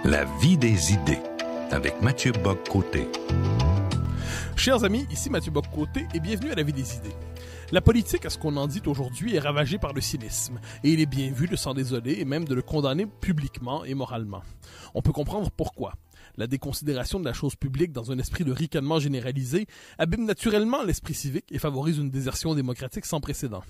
La vie des idées, avec Mathieu Bock-Côté. Chers amis, ici Mathieu Bock-Côté et bienvenue à La vie des idées. La politique, à ce qu'on en dit aujourd'hui, est ravagée par le cynisme, et il est bien vu de s'en désoler et même de le condamner publiquement et moralement. On peut comprendre pourquoi. La déconsidération de la chose publique dans un esprit de ricanement généralisé abîme naturellement l'esprit civique et favorise une désertion démocratique sans précédent.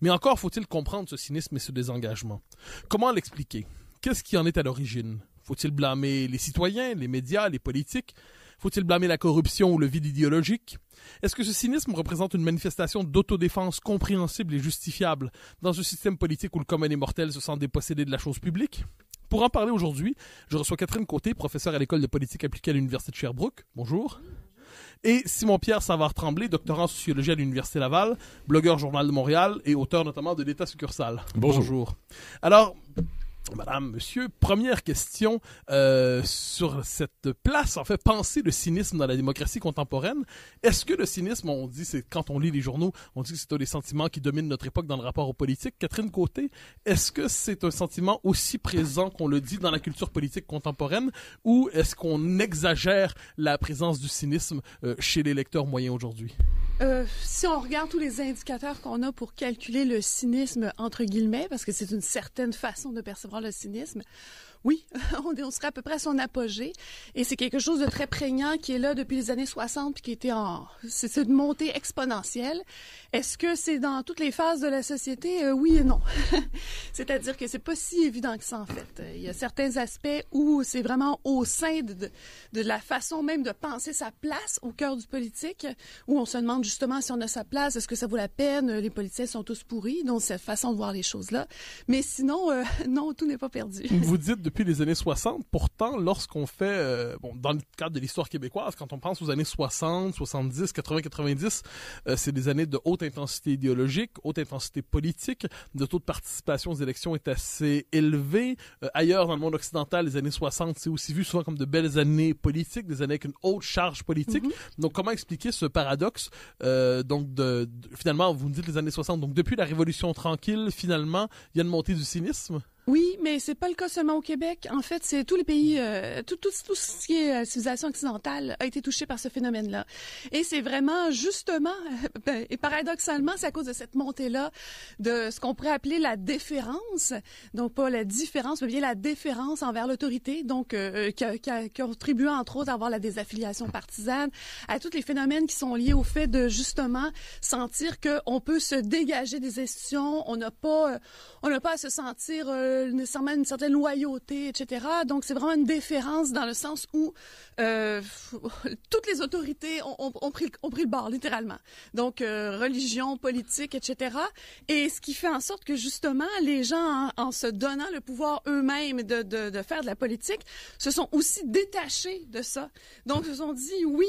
Mais encore faut-il comprendre ce cynisme et ce désengagement. Comment l'expliquer? Qu'est-ce qui en est à l'origine? Faut-il blâmer les citoyens, les médias, les politiques? Faut-il blâmer la corruption ou le vide idéologique? Est-ce que ce cynisme représente une manifestation d'autodéfense compréhensible et justifiable dans un système politique où le commun des mortels se sent dépossédé de la chose publique? Pour en parler aujourd'hui, je reçois Catherine Côté, professeure à l'École de politique appliquée à l'Université de Sherbrooke. Bonjour. Et Simon-Pierre Savard-Tremblay, doctorant en sociologie à l'Université Laval, blogueur Journal de Montréal et auteur notamment de l'État succursale. Bonjour. Alors, madame, monsieur, première question sur cette place, en fait, penser le cynisme dans la démocratie contemporaine. Est-ce que le cynisme, on dit, c'est quand on lit les journaux, on dit que c'est un des sentiments qui dominent notre époque dans le rapport aux politiques. Catherine Côté, est-ce que c'est un sentiment aussi présent qu'on le dit dans la culture politique contemporaine ou est-ce qu'on exagère la présence du cynisme chez les lecteurs moyens aujourd'hui? Si on regarde tous les indicateurs qu'on a pour calculer le cynisme, entre guillemets, parce que c'est une certaine façon de percevoir le cynisme, oui, on serait à peu près à son apogée. Et c'est quelque chose de très prégnant qui est là depuis les années 60 puis qui était c'est une montée exponentielle. Est-ce que c'est dans toutes les phases de la société? Oui et non. C'est-à-dire que c'est pas si évident que ça, en fait. Il y a certains aspects où c'est vraiment au sein de la façon même de penser sa place au cœur du politique, où on se demande justement si on a sa place, est-ce que ça vaut la peine? Les politiciens sont tous pourris, donc cette façon de voir les choses-là. Mais sinon, non, tout n'est pas perdu. Vous dites depuis les années 60, pourtant, lorsqu'on fait, dans le cadre de l'histoire québécoise, quand on pense aux années 60, 70, 80, 90, c'est des années de haute intensité idéologique, haute intensité politique, le taux de participation aux élections est assez élevé. Ailleurs, dans le monde occidental, les années 60, c'est aussi vu souvent comme de belles années politiques, des années avec une haute charge politique. Mm-hmm. Donc, comment expliquer ce paradoxe? Finalement, vous me dites les années 60, donc depuis la Révolution tranquille, finalement, il y a une montée du cynisme? Oui, mais c'est pas le cas seulement au Québec. En fait, c'est tous les pays, tout ce qui est civilisation occidentale a été touché par ce phénomène-là. Et c'est vraiment, justement, et paradoxalement, c'est à cause de cette montée-là de ce qu'on pourrait appeler la déférence. Donc, pas la différence, mais bien la déférence envers l'autorité. Donc, qui a contribué, entre autres, à avoir la désaffiliation partisane, à tous les phénomènes qui sont liés au fait de, justement, sentir qu'on peut se dégager des institutions. On n'a pas à se sentir nécessairement une certaine loyauté, etc. Donc, c'est vraiment une déférence dans le sens où toutes les autorités ont pris le bord, littéralement. Donc, religion, politique, etc. Et ce qui fait en sorte que, justement, les gens, en se donnant le pouvoir eux-mêmes de faire de la politique, se sont aussi détachés de ça. Donc, ils se sont dit, oui,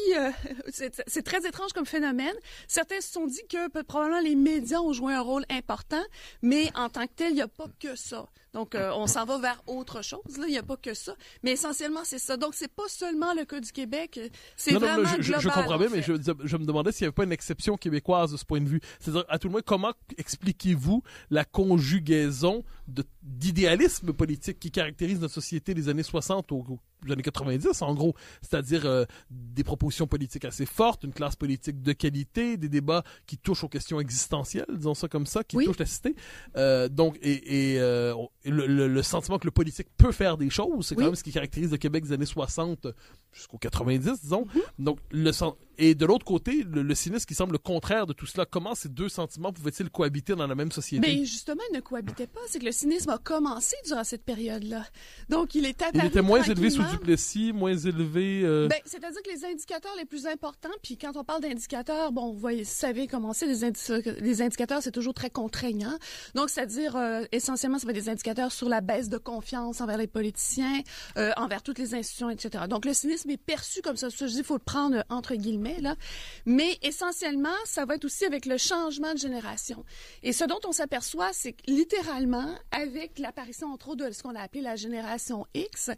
c'est très étrange comme phénomène. Certains se sont dit que probablement les médias ont joué un rôle important, mais en tant que tel, il n'y a pas que ça. Donc, on s'en va vers autre chose. Là, il n'y a pas que ça. Mais essentiellement, c'est ça. Donc, c'est pas seulement le cas du Québec. C'est vraiment global. Je comprends bien, mais je me demandais s'il n'y avait pas une exception québécoise de ce point de vue. C'est-à-dire, à tout le moins, comment expliquez-vous la conjugaison d'idéalisme politique qui caractérise notre société des années 60 aux années 90, en gros, c'est-à-dire des propositions politiques assez fortes, une classe politique de qualité, des débats qui touchent aux questions existentielles, disons ça comme ça, qui touchent la cité. Donc, le sentiment que le politique peut faire des choses, c'est quand même ce qui caractérise le Québec des années 60 jusqu'aux 90, disons. Donc, et de l'autre côté, le cynisme qui semble le contraire de tout cela. Comment ces deux sentiments pouvaient-ils cohabiter dans la même société? Mais justement, ils ne cohabitaient pas. C'est que le cynisme a commencé durant cette période-là. Donc, il est apparu. Il était moins élevé sous Duplessis, moins élevé... c'est-à-dire que les indicateurs les plus importants, puis quand on parle d'indicateurs, bon, vous savez comment c'est, les indicateurs, c'est toujours très contraignant. Donc, c'est-à-dire, essentiellement, ça va être des indicateurs sur la baisse de confiance envers les politiciens, envers toutes les institutions, etc. Donc, le cynisme est perçu comme ça. Ça, je dis, il faut le prendre entre guillemets, là. Mais essentiellement, ça va être aussi avec le changement de génération. Et ce dont on s'aperçoit, c'est que littéralement, avec l'apparition, entre autres, de ce qu'on a appelé la génération X,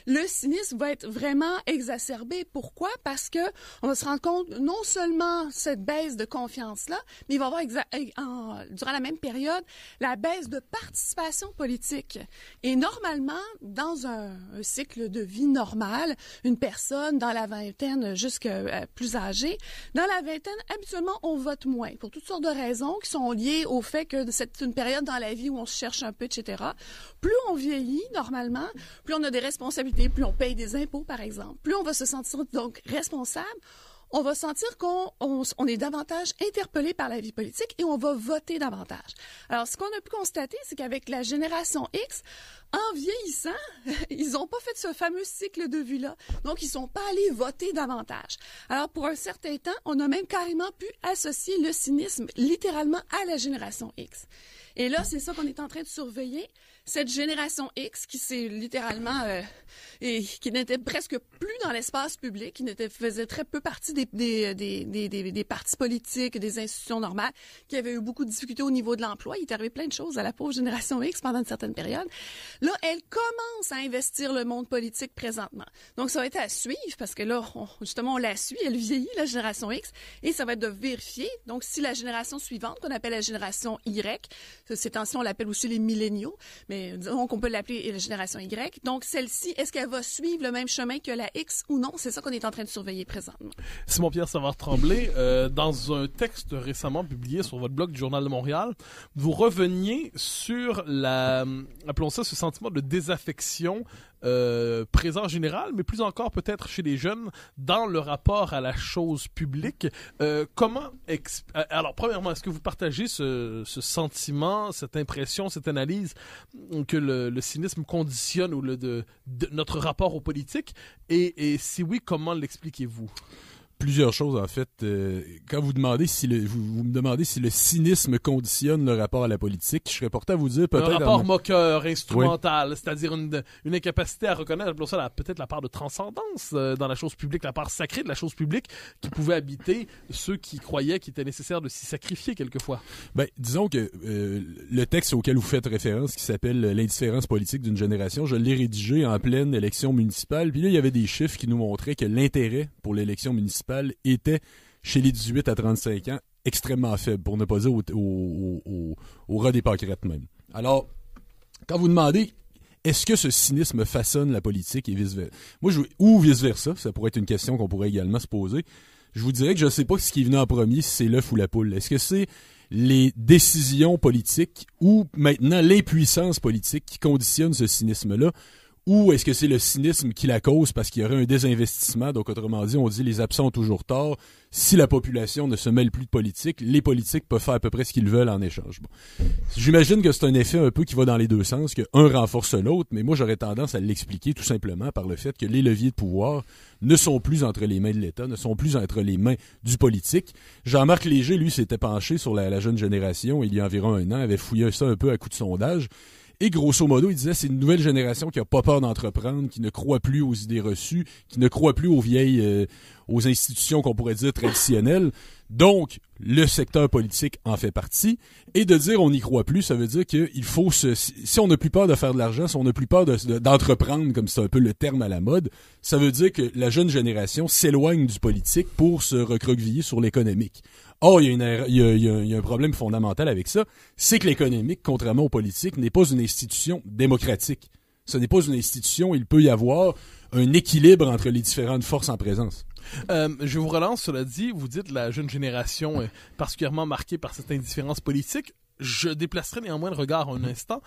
le cynisme va être vraiment exacerbé. Pourquoi? Parce que on va se rendre compte, non seulement cette baisse de confiance-là, mais il va y avoir, durant la même période, la baisse de participation politique. Et normalement, dans un cycle de vie normal, une personne dans la vingtaine jusqu'à plus âgée, dans la vingtaine, habituellement, on vote moins, pour toutes sortes de raisons qui sont liées au fait que c'est une période dans la vie où on se cherche un peu, etc. Plus on vieillit, normalement, plus on a des responsabilités, plus on paye des impôts, par exemple, plus on va se sentir donc responsable, on va sentir qu'on est davantage interpellé par la vie politique et on va voter davantage. Alors, ce qu'on a pu constater, c'est qu'avec la génération X, en vieillissant, ils n'ont pas fait ce fameux cycle de vie-là. Donc, ils ne sont pas allés voter davantage. Alors, pour un certain temps, on a même carrément pu associer le cynisme littéralement à la génération X. Et là, c'est ça qu'on est en train de surveiller. Cette génération X qui s'est littéralement et qui n'était presque plus dans l'espace public, qui faisait très peu partie des partis politiques, des institutions normales, qui avait eu beaucoup de difficultés au niveau de l'emploi. Il est arrivé plein de choses à la pauvre génération X pendant une certaine période. Là, elle commence à investir le monde politique présentement. Donc, ça va être à suivre parce que là, justement, on la suit. Elle vieillit, la génération X, et ça va être de vérifier. Donc, si la génération suivante, qu'on appelle la génération Y, ces temps-ci, on l'appelle aussi les milléniaux, mais disons qu'on peut l'appeler la génération Y. Donc, celle-ci, est-ce qu'elle va suivre le même chemin que la X ou non? C'est ça qu'on est en train de surveiller présentement. Simon-Pierre Savard-Tremblay, dans un texte récemment publié sur votre blog du Journal de Montréal, vous reveniez sur appelons ça, ce sentiment de désaffection présent en général, mais plus encore peut-être chez les jeunes, dans le rapport à la chose publique. Alors, premièrement, est-ce que vous partagez ce sentiment, cette impression, cette analyse que le cynisme conditionne de notre rapport aux politiques? Et si oui, comment l'expliquez-vous? Plusieurs choses, en fait. Quand vous demandez vous me demandez si le cynisme conditionne le rapport à la politique, je serais porté à vous dire peut-être... Un rapport moqueur, instrumental, oui. C'est-à-dire une incapacité à reconnaître peut-être la part de transcendance dans la chose publique, la part sacrée de la chose publique qui pouvait habiter ceux qui croyaient qu'il était nécessaire de s'y sacrifier quelquefois. Ben, disons que le texte auquel vous faites référence, qui s'appelle « L'indifférence politique d'une génération », je l'ai rédigé en pleine élection municipale, puis là, il y avait des chiffres qui nous montraient que l'intérêt pour l'élection municipale était, chez les 18 à 35 ans, extrêmement faible, pour ne pas dire au ras des pâquerettes même. Alors, quand vous demandez, est-ce que ce cynisme façonne la politique et vice-versa? Ou vice-versa, ça pourrait être une question qu'on pourrait également se poser. Je vous dirais que je ne sais pas ce qui est venu en premier, si c'est l'œuf ou la poule. Est-ce que c'est les décisions politiques ou maintenant l'impuissance politique qui conditionnent ce cynisme-là? Ou est-ce que c'est le cynisme qui la cause parce qu'il y aurait un désinvestissement? Donc, autrement dit, on dit les absents ont toujours tort. Si la population ne se mêle plus de politique, les politiques peuvent faire à peu près ce qu'ils veulent en échange. Bon. J'imagine que c'est un effet un peu qui va dans les deux sens, qu'un renforce l'autre, mais moi, j'aurais tendance à l'expliquer tout simplement par le fait que les leviers de pouvoir ne sont plus entre les mains de l'État, ne sont plus entre les mains du politique. Jean-Marc Léger, lui, s'était penché sur la jeune génération il y a environ un an, avait fouillé ça un peu à coup de sondage. Et grosso modo, il disait c'est une nouvelle génération qui n'a pas peur d'entreprendre, qui ne croit plus aux idées reçues, qui ne croit plus aux vieilles, aux institutions qu'on pourrait dire traditionnelles. Donc, le secteur politique en fait partie. Et de dire on n'y croit plus, ça veut dire qu'il faut si on n'a plus peur de faire de l'argent, si on n'a plus peur d'entreprendre, comme c'est un peu le terme à la mode, ça veut dire que la jeune génération s'éloigne du politique pour se recroqueviller sur l'économique. Or, il y a un problème fondamental avec ça, c'est que l'économique, contrairement aux politiques, n'est pas une institution démocratique. Ce n'est pas une institution, il peut y avoir un équilibre entre les différentes forces en présence. Je vous relance, cela dit, vous dites la jeune génération est particulièrement marquée par cette indifférence politique. Je déplacerai néanmoins le regard un instant.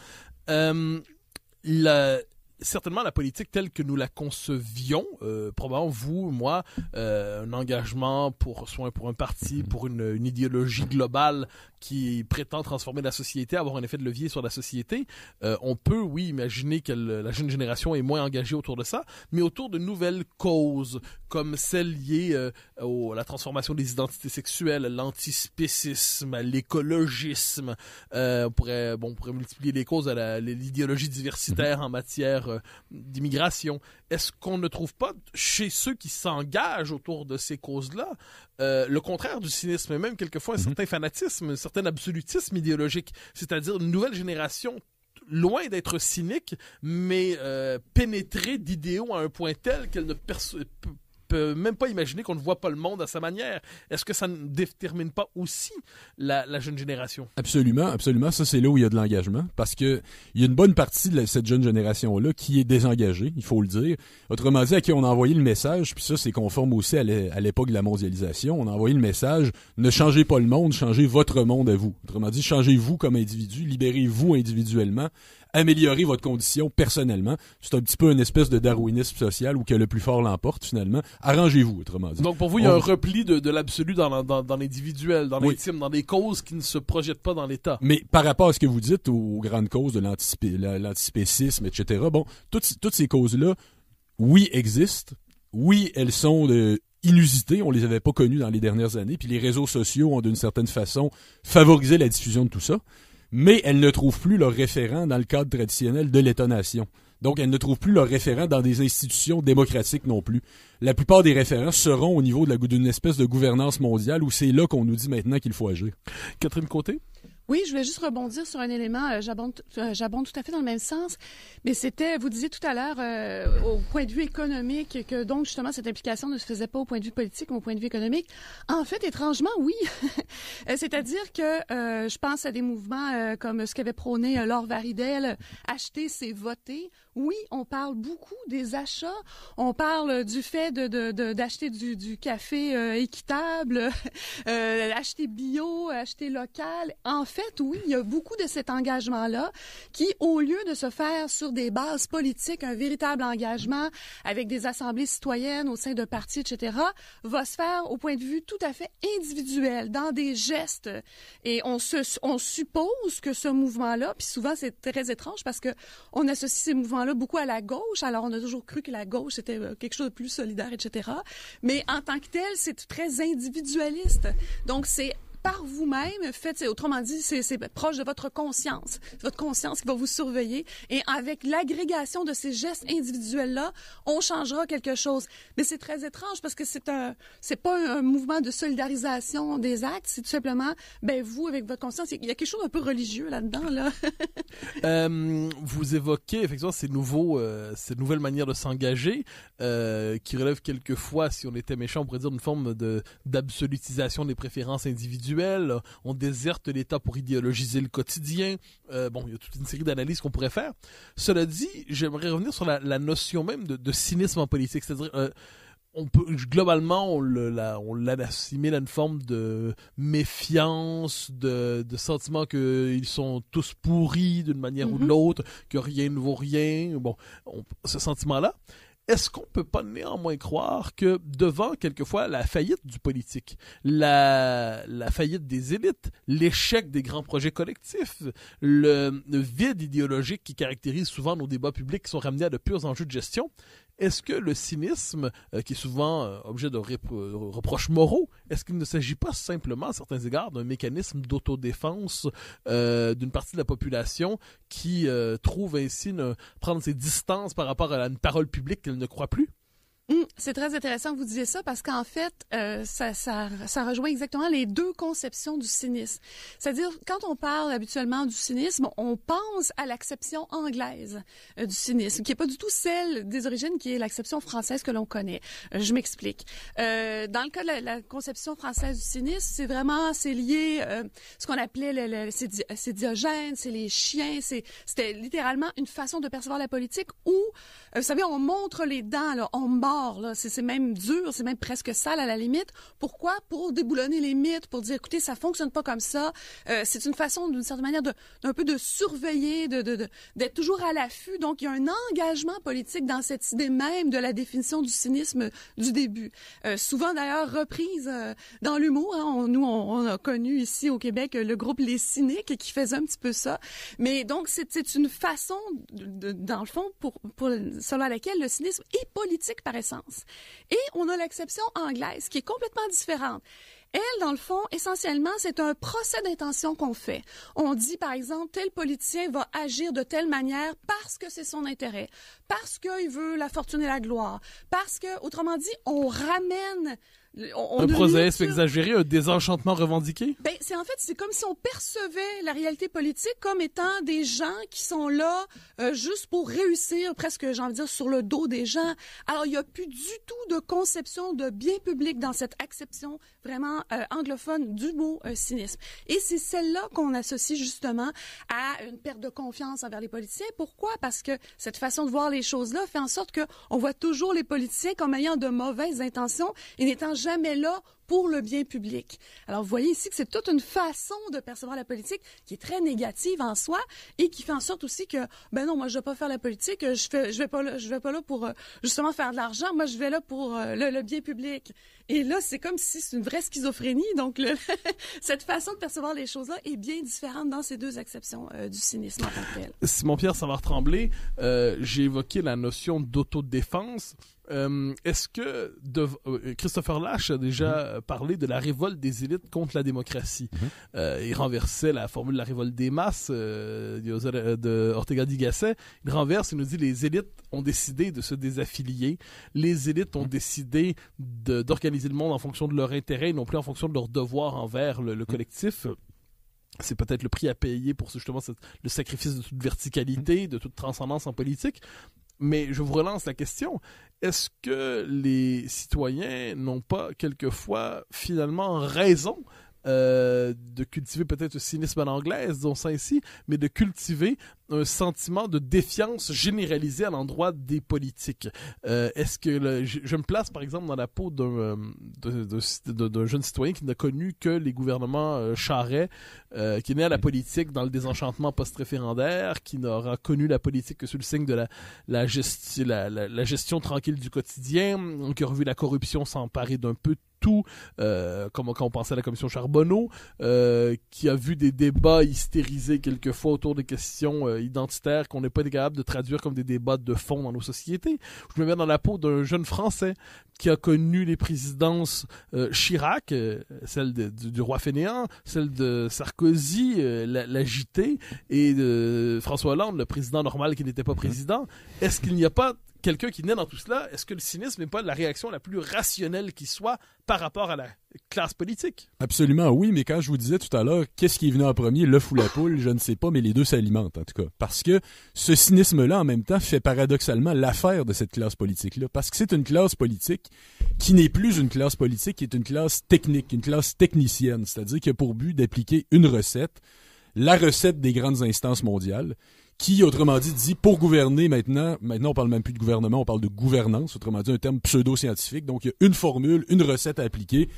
Certainement la politique telle que nous la concevions, probablement vous, moi, un engagement pour un parti, pour une idéologie globale qui prétend transformer la société, avoir un effet de levier sur la société, on peut, oui, imaginer que la jeune génération est moins engagée autour de ça, mais autour de nouvelles causes, comme celles liées à la transformation des identités sexuelles, l'antispécisme, l'écologisme. On pourrait multiplier les causes à l'idéologie diversitaire en matière d'immigration. Est-ce qu'on ne trouve pas chez ceux qui s'engagent autour de ces causes-là le contraire du cynisme, et même quelquefois un certain fanatisme, un certain absolutisme idéologique, c'est-à-dire une nouvelle génération loin d'être cynique, mais pénétrée d'idéaux à un point tel qu'elle ne peut même pas imaginer qu'on ne voit pas le monde à sa manière. Est-ce que ça ne détermine pas aussi la jeune génération? Absolument, absolument. Ça, c'est là où il y a de l'engagement, parce que il y a une bonne partie de cette jeune génération-là qui est désengagée, il faut le dire. Autrement dit, à qui on a envoyé le message, puis ça, c'est conforme aussi à l'époque de la mondialisation, on a envoyé le message, ne changez pas le monde, changez votre monde à vous. Autrement dit, changez-vous comme individu, libérez-vous individuellement, améliorez votre condition personnellement. C'est un petit peu une espèce de darwinisme social où que le plus fort l'emporte, finalement. Arrangez-vous, autrement dit. Donc, pour vous, il y a un repli de l'absolu dans l'individuel, dans l'intime, dans des causes qui ne se projettent pas dans l'État. Mais par rapport à ce que vous dites, aux grandes causes de l'antispécisme, etc., bon, toutes ces causes-là, oui, existent. Oui, elles sont inusitées. On les avait pas connues dans les dernières années. Puis les réseaux sociaux ont, d'une certaine façon, favorisé la diffusion de tout ça. Mais elles ne trouvent plus leur référent dans le cadre traditionnel de l'État-nation. Donc, elles ne trouvent plus leur référent dans des institutions démocratiques non plus. La plupart des référents seront au niveau d'une espèce de gouvernance mondiale où c'est là qu'on nous dit maintenant qu'il faut agir. Catherine Côté? Oui, je voulais juste rebondir sur un élément, j'abonde tout à fait dans le même sens, mais c'était, vous disiez tout à l'heure, au point de vue économique, que donc justement cette implication ne se faisait pas au point de vue politique, mais au point de vue économique. En fait, étrangement, oui. C'est-à-dire que je pense à des mouvements comme ce qu'avait prôné Laure Varidel, acheter c'est voter. Oui, on parle beaucoup des achats, on parle du fait d'acheter du café équitable, acheter bio, acheter local. En fait, oui, il y a beaucoup de cet engagement-là qui, au lieu de se faire sur des bases politiques, un véritable engagement avec des assemblées citoyennes au sein de partis, etc., va se faire au point de vue tout à fait individuel, dans des gestes. Et on suppose que ce mouvement-là, puis souvent c'est très étrange parce que on associe ces mouvements-là beaucoup à la gauche. Alors, on a toujours cru que la gauche, c'était quelque chose de plus solidaire, etc. Mais en tant que tel, c'est très individualiste. Donc, c'est par vous-même, autrement dit, c'est proche de votre conscience. C'est votre conscience qui va vous surveiller. Et avec l'agrégation de ces gestes individuels-là, on changera quelque chose. Mais c'est très étrange parce que c'est pas un mouvement de solidarisation des actes. C'est tout simplement, vous, avec votre conscience, il y a quelque chose d'un peu religieux là-dedans, là. Vous évoquez, effectivement, ces nouvelles manières de s'engager, qui relèvent quelquefois, si on était méchant, on pourrait dire une forme d'absolutisation des préférences individuelles. On déserte l'État pour idéologiser le quotidien. Il y a toute une série d'analyses qu'on pourrait faire. Cela dit, j'aimerais revenir sur la notion même de cynisme en politique. C'est-à-dire, globalement, on l'assimile à une forme de méfiance, de sentiment qu'ils sont tous pourris d'une manière ou de l'autre, que rien ne vaut rien. Ce sentiment-là. Est-ce qu'on peut pas néanmoins croire que devant quelquefois la faillite du politique, la faillite des élites, l'échec des grands projets collectifs, le vide idéologique qui caractérise souvent nos débats publics qui sont ramenés à de purs enjeux de gestion, est-ce que le cynisme, qui est souvent objet de reproches moraux, est-ce qu'il ne s'agit pas simplement, à certains égards, d'un mécanisme d'autodéfense d'une partie de la population qui trouve ainsi prendre ses distances par rapport à une parole publique qu'elle ne croit plus? C'est très intéressant que vous disiez ça parce qu'en fait, ça rejoint exactement les deux conceptions du cynisme. C'est-à-dire, quand on parle habituellement du cynisme, on pense à l'acception anglaise du cynisme, qui n'est pas du tout celle des origines, qui est l'acception française que l'on connaît. Je m'explique. Dans le cas de la conception française du cynisme, c'est lié ce qu'on appelait c'est Diogène, c'est les chiens, c'était littéralement une façon de percevoir la politique où, vous savez, on montre les dents, là, on mord. Là. C'est même dur, c'est même presque sale à la limite. Pourquoi? Pour déboulonner les mythes, pour dire, écoutez, ça fonctionne pas comme ça. C'est une façon, d'une certaine manière, d'un peu de surveiller, d'être toujours à l'affût. Donc, il y a un engagement politique dans cette idée même de la définition du cynisme du début. Souvent, d'ailleurs, reprise dans l'humour. Hein. On a connu ici au Québec le groupe Les Cyniques qui faisait un petit peu ça. Mais donc, c'est une façon, dans le fond, selon laquelle le cynisme est politique par essence. Et on a l'exception anglaise qui est complètement différente. Elle, dans le fond, essentiellement, c'est un procès d'intention qu'on fait. On dit, par exemple, tel politicien va agir de telle manière parce que c'est son intérêt, parce qu'il veut la fortune et la gloire, parce que, autrement dit, on ramène Un proséisme exagéré, un désenchantement revendiqué? Ben, c'est comme si on percevait la réalité politique comme étant des gens qui sont là juste pour réussir, presque, j'ai envie de dire, sur le dos des gens. Alors, il n'y a plus du tout de conception de bien public dans cette acception vraiment anglophone du mot cynisme. Et c'est celle-là qu'on associe justement à une perte de confiance envers les politiciens. Pourquoi? Parce que cette façon de voir les choses-là fait en sorte qu'on voit toujours les politiciens comme ayant de mauvaises intentions et n'étant jamais là pour le bien public. Alors, vous voyez ici que c'est toute une façon de percevoir la politique qui est très négative en soi et qui fait en sorte aussi que, ben non, moi, je vais pas faire la politique, je vais pas là pour justement faire de l'argent, moi, je vais là pour le bien public. Et là, c'est comme si c'est une vraie schizophrénie. Donc, cette façon de percevoir les choses-là est bien différente dans ces deux acceptions du cynisme en tant que tel. Simon-Pierre Savard-Tremblay, j'ai évoqué la notion d'autodéfense. Est-ce que Christopher Lasch a déjà parlé de la révolte des élites contre la démocratie? Il renversait la formule de la révolte des masses de Ortega y Gasset. Il renverse, il nous dit les élites ont décidé de se désaffilier. Les élites ont décidé d'organiser le monde en fonction de leur intérêt et non plus en fonction de leur devoir envers le collectif. C'est peut-être le prix à payer pour justement le sacrifice de toute verticalité, de toute transcendance en politique. Mais je vous relance la question. Est-ce que les citoyens n'ont pas quelquefois finalement raison de cultiver peut-être le cynisme à l'anglaise, disons ça ici, mais de cultiver un sentiment de défiance généralisée à l'endroit des politiques. Est-ce que je me place par exemple dans la peau d'un jeune citoyen qui n'a connu que les gouvernements Charest, qui est né à la politique dans le désenchantement post-référendaire, qui n'aura connu la politique que sous le signe de la gestion tranquille du quotidien, qui a revu la corruption s'emparer d'un peu tout, comme quand on pensait à la commission Charbonneau, qui a vu des débats hystérisés quelquefois autour des questions identitaires qu'on n'est pas capable de traduire comme des débats de fond dans nos sociétés. Je me mets dans la peau d'un jeune Français qui a connu les présidences Chirac, celle du roi fainéant, celle de Sarkozy, la JT, et de François Hollande, le président normal qui n'était pas président. Est-ce qu'il n'y a pas quelqu'un qui naît dans tout cela? Est-ce que le cynisme n'est pas la réaction la plus rationnelle qui soit par rapport à la classe politique? Absolument, oui, mais quand je vous disais tout à l'heure, qu'est-ce qui est venu en premier, l'œuf ou la poule, je ne sais pas, mais les deux s'alimentent en tout cas. Parce que ce cynisme-là, en même temps, fait paradoxalement l'affaire de cette classe politique-là. Parce que c'est une classe politique qui n'est plus une classe politique, qui est une classe technique, une classe technicienne, c'est-à-dire qui a pour but d'appliquer une recette, la recette des grandes instances mondiales, qui, autrement dit, pour gouverner maintenant on parle même plus de gouvernement, on parle de gouvernance, autrement dit un terme pseudo-scientifique, donc il y a une formule, une recette à appliquer,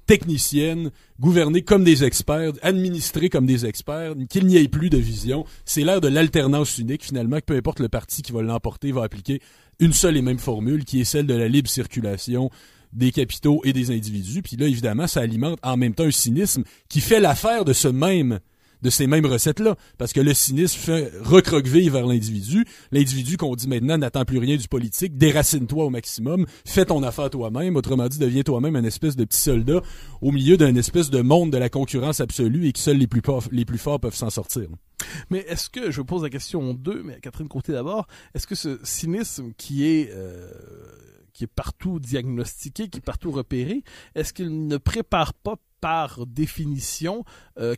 technicienne, gouverner comme des experts, administrer comme des experts, qu'il n'y ait plus de vision. C'est l'ère de l'alternance unique, finalement, que peu importe le parti qui va l'emporter, va appliquer une seule et même formule, qui est celle de la libre circulation des capitaux et des individus. Puis là, évidemment, ça alimente en même temps un cynisme qui fait l'affaire de ces mêmes recettes-là. Parce que le cynisme fait recroqueviller vers l'individu. L'individu qu'on dit maintenant n'attend plus rien du politique, déracine-toi au maximum, fais ton affaire toi-même, autrement dit, deviens toi-même un espèce de petit soldat au milieu d'un espèce de monde de la concurrence absolue et que seuls les plus forts peuvent s'en sortir. Mais est-ce que, je pose la question en deux, mais à Catherine Côté d'abord, est-ce que ce cynisme qui est partout diagnostiqué, qui est partout repéré, est-ce qu'il ne prépare pas par définition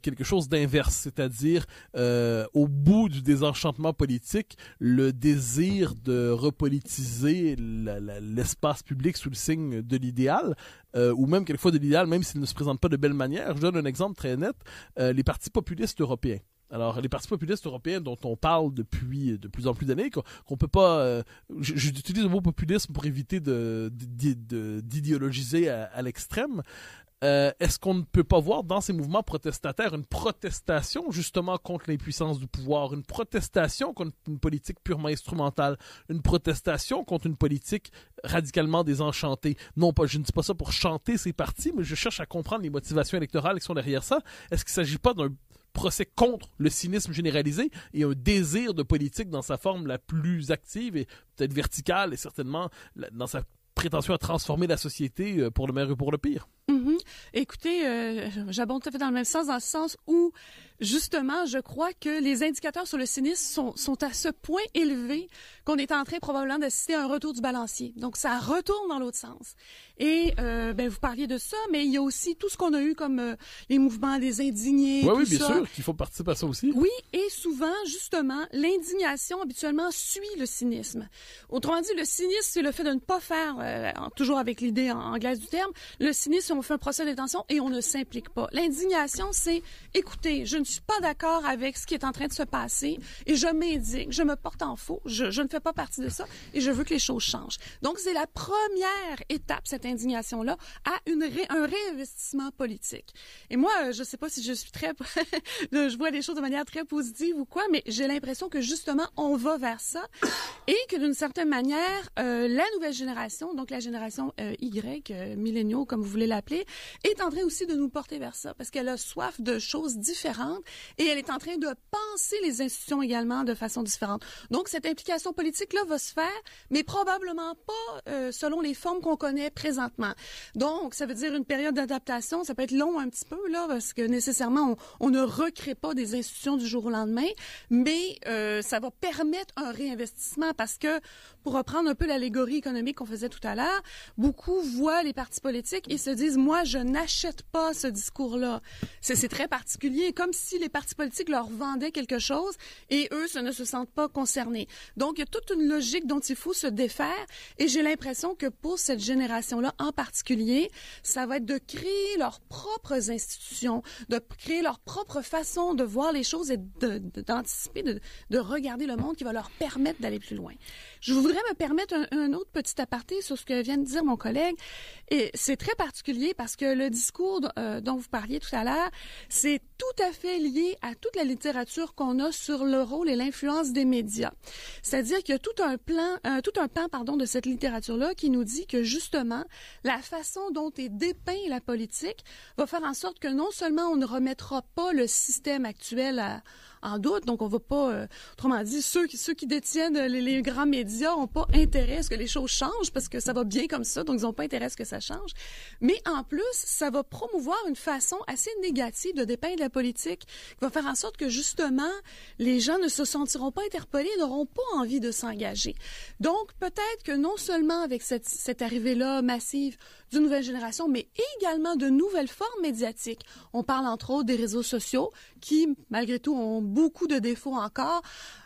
quelque chose d'inverse, c'est-à-dire au bout du désenchantement politique, le désir de repolitiser l'espace public sous le signe de l'idéal, ou même quelquefois de l'idéal, même s'il ne se présente pas de belle manière. Je donne un exemple très net, les partis populistes européens. Alors, les partis populistes européens dont on parle depuis de plus en plus d'années, qu'on peut pas... j'utilise le mot populisme pour éviter d'idéologiser à l'extrême. Est-ce qu'on ne peut pas voir dans ces mouvements protestataires une protestation justement contre l'impuissance du pouvoir, une protestation contre une politique purement instrumentale, une protestation contre une politique radicalement désenchantée? Non pas, je ne dis pas ça pour chanter ces partis, mais je cherche à comprendre les motivations électorales qui sont derrière ça. Est-ce qu'il ne s'agit pas d'un procès contre le cynisme généralisé et un désir de politique dans sa forme la plus active et peut-être verticale et certainement dans sa prétention à transformer la société pour le meilleur et pour le pire? Écoutez, j'abonde tout à fait dans le même sens, dans le sens où justement, je crois que les indicateurs sur le cynisme sont à ce point élevés qu'on est en train probablement d'assister à un retour du balancier. Donc, ça retourne dans l'autre sens. Et vous parliez de ça, mais il y a aussi tout ce qu'on a eu comme les mouvements des indignés, oui, tout bien ça. sûr, qu'il faut participer à ça aussi. Oui, et souvent, justement, l'indignation habituellement suit le cynisme. Autrement dit, le cynisme, c'est le fait de ne pas faire, toujours avec l'idée anglaise du terme, le cynisme, on fait un procès d'intention et on ne s'implique pas. L'indignation, c'est, écoutez, je ne suis pas d'accord avec ce qui est en train de se passer et je m'indigne, je me porte en faux, je ne fais pas partie de ça et je veux que les choses changent. Donc, c'est la première étape, cette indignation-là, à un réinvestissement politique. Et moi, je ne sais pas si je suis je vois les choses de manière très positive ou quoi, mais j'ai l'impression que justement, on va vers ça et que d'une certaine manière, la nouvelle génération, donc la génération Y, milléniaux, comme vous voulez l'appeler, est en train aussi de nous porter vers ça parce qu'elle a soif de choses différentes et elle est en train de penser les institutions également de façon différente. Donc, cette implication politique-là va se faire, mais probablement pas selon les formes qu'on connaît présentement. Donc, ça veut dire une période d'adaptation, ça peut être long un petit peu, là, parce que nécessairement, on ne recrée pas des institutions du jour au lendemain, mais ça va permettre un réinvestissement parce que, pour reprendre un peu l'allégorie économique qu'on faisait tout à l'heure, beaucoup voient les partis politiques et se disent, moi, je n'achète pas ce discours-là. C'est très particulier, comme si les partis politiques leur vendaient quelque chose et eux ne se sentent pas concernés. Donc, il y a toute une logique dont il faut se défaire et j'ai l'impression que pour cette génération-là en particulier, ça va être de créer leurs propres institutions, de créer leur propre façon de voir les choses et d'anticiper, de regarder le monde qui va leur permettre d'aller plus loin. Je voudrais me permettre un autre petit aparté sur ce que vient de dire mon collègue. Et c'est très particulier parce que le discours dont vous parliez tout à l'heure, c'est tout à fait lié à toute la littérature qu'on a sur le rôle et l'influence des médias. C'est-à-dire qu'il y a tout un pan de cette littérature-là qui nous dit que justement, la façon dont est dépeint la politique va faire en sorte que non seulement on ne remettra pas le système actuel en doute, donc on va pas, autrement dit, ceux qui détiennent les grands médias n'ont pas intérêt à ce que les choses changent parce que ça va bien comme ça, donc ils n'ont pas intérêt à ce que ça change. Mais en plus, ça va promouvoir une façon assez négative de dépeindre la politique qui va faire en sorte que justement, les gens ne se sentiront pas interpellés, n'auront pas envie de s'engager. Donc peut-être que non seulement avec cette arrivée-là massive d'une nouvelle génération, mais également de nouvelles formes médiatiques. On parle entre autres des réseaux sociaux qui, malgré tout, ont beaucoup de défauts encore,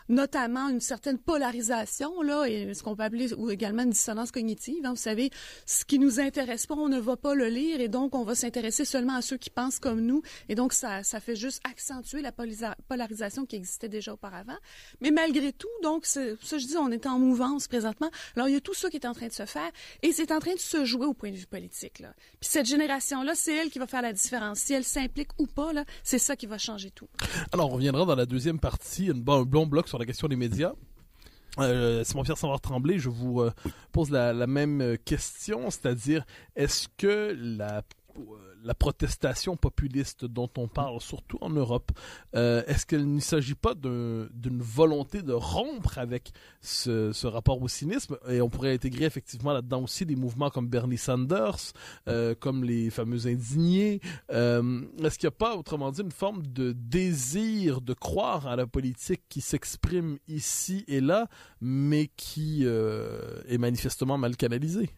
notamment une certaine polarisation, là, et ce qu'on peut appeler ou également une dissonance cognitive. Hein. Vous savez, ce qui nous intéresse pas, on ne va pas le lire et donc on va s'intéresser seulement à ceux qui pensent comme nous. Et donc, ça fait juste accentuer la polarisation qui existait déjà auparavant. Mais malgré tout, donc, ça je dis, on est en mouvance présentement. Alors, il y a tout ça qui est en train de se faire et c'est en train de se jouer au point de vue politique, là. Puis cette génération-là, c'est elle qui va faire la différence. Si elle s'implique ou pas, là, c'est ça qui va changer tout. Alors, on reviendra dans la deuxième partie, un bon bloc sur la question des médias. Simon-Pierre Savard-Tremblay, je vous pose la même question, c'est-à-dire, est-ce que la protestation populiste dont on parle, surtout en Europe, est-ce qu'il ne s'agit pas d'une volonté de rompre avec ce rapport au cynisme? Et on pourrait intégrer effectivement là-dedans aussi des mouvements comme Bernie Sanders, comme les fameux indignés. Est-ce qu'il n'y a pas, autrement dit, une forme de désir de croire à la politique qui s'exprime ici et là, mais qui est manifestement mal canalisée?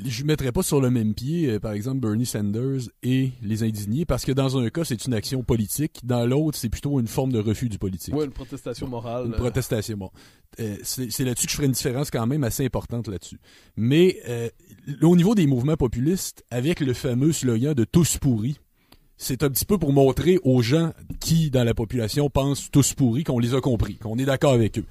Je ne mettrais pas sur le même pied, par exemple, Bernie Sanders et les indignés, parce que dans un cas, c'est une action politique. Dans l'autre, c'est plutôt une forme de refus du politique. Oui, une protestation morale. Une protestation, bon. C'est là-dessus que je ferai une différence quand même assez importante là-dessus. Mais au niveau des mouvements populistes, avec le fameux slogan de « tous pourris », c'est un petit peu pour montrer aux gens qui, dans la population, pensent tous pourris, qu'on les a compris, qu'on est d'accord avec eux.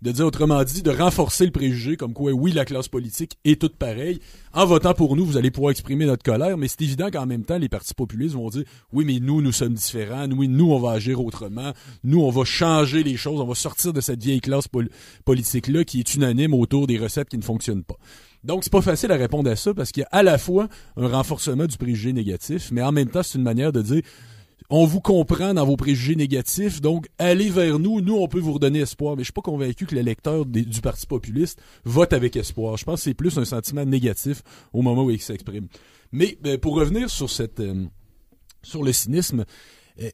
De dire, autrement dit, de renforcer le préjugé comme quoi, oui, la classe politique est toute pareille. En votant pour nous, vous allez pouvoir exprimer notre colère, mais c'est évident qu'en même temps, les partis populistes vont dire, oui, mais nous sommes différents, nous, on va agir autrement, nous, on va changer les choses, on va sortir de cette vieille classe politique-là qui est unanime autour des recettes qui ne fonctionnent pas. Donc, c'est pas facile à répondre à ça parce qu'il y a à la fois un renforcement du préjugé négatif, mais en même temps, c'est une manière de dire on vous comprend dans vos préjugés négatifs, donc allez vers nous, on peut vous redonner espoir. Mais je suis pas convaincu que l'électeur du Parti populiste vote avec espoir. Je pense que c'est plus un sentiment négatif au moment où il s'exprime. Mais pour revenir sur le cynisme,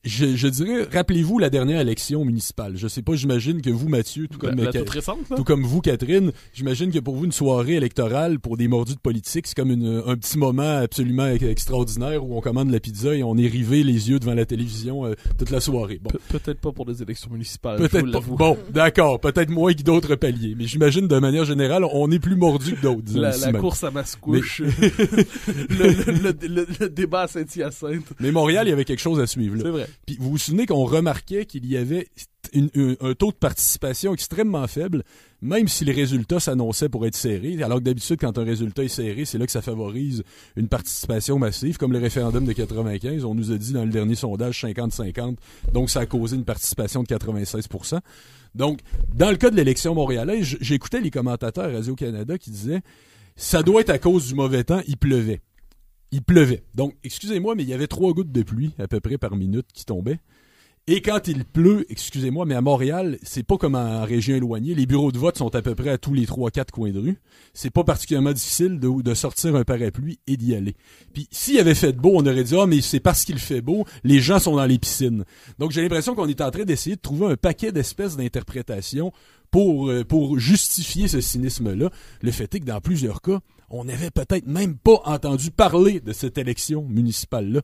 Je dirais, rappelez-vous la dernière élection municipale. Je sais pas, j'imagine que vous, Mathieu, tout comme la toute récente, là. tout comme vous, Catherine, j'imagine que pour vous, une soirée électorale pour des mordus de politique, c'est comme un petit moment absolument extraordinaire où on commande la pizza et on est rivé les yeux devant la télévision toute la soirée. Bon. Peut-être pas pour des élections municipales. Peut-être pas. Bon, d'accord, peut-être moins que d'autres paliers, mais j'imagine de manière générale, on est plus mordu que d'autres. La course à Mascouche, le débat à Saint-Hyacinthe. Mais Montréal, il y avait quelque chose à suivre. Là. C'est vrai. Puis vous vous souvenez qu'on remarquait qu'il y avait un taux de participation extrêmement faible, même si les résultats s'annonçaient pour être serrés, alors que d'habitude, quand un résultat est serré, c'est là que ça favorise une participation massive, comme le référendum de 95. On nous a dit dans le dernier sondage 50-50, donc ça a causé une participation de 96%. Donc, dans le cas de l'élection montréalaise, j'écoutais les commentateurs à Radio-Canada qui disaient « ça doit être à cause du mauvais temps, il pleuvait ». Il pleuvait. Donc, excusez-moi, mais il y avait 3 gouttes de pluie à peu près par minute qui tombaient. Et quand il pleut, excusez-moi, mais à Montréal, c'est pas comme en région éloignée. Les bureaux de vote sont à peu près à tous les 3-4 coins de rue. C'est pas particulièrement difficile de sortir un parapluie et d'y aller. Puis, s'il avait fait beau, on aurait dit « Ah, mais c'est parce qu'il fait beau, les gens sont dans les piscines. » Donc, j'ai l'impression qu'on est en train d'essayer de trouver un paquet d'espèces d'interprétations pour justifier ce cynisme-là. Le fait est que dans plusieurs cas, on n'avait peut-être même pas entendu parler de cette élection municipale-là.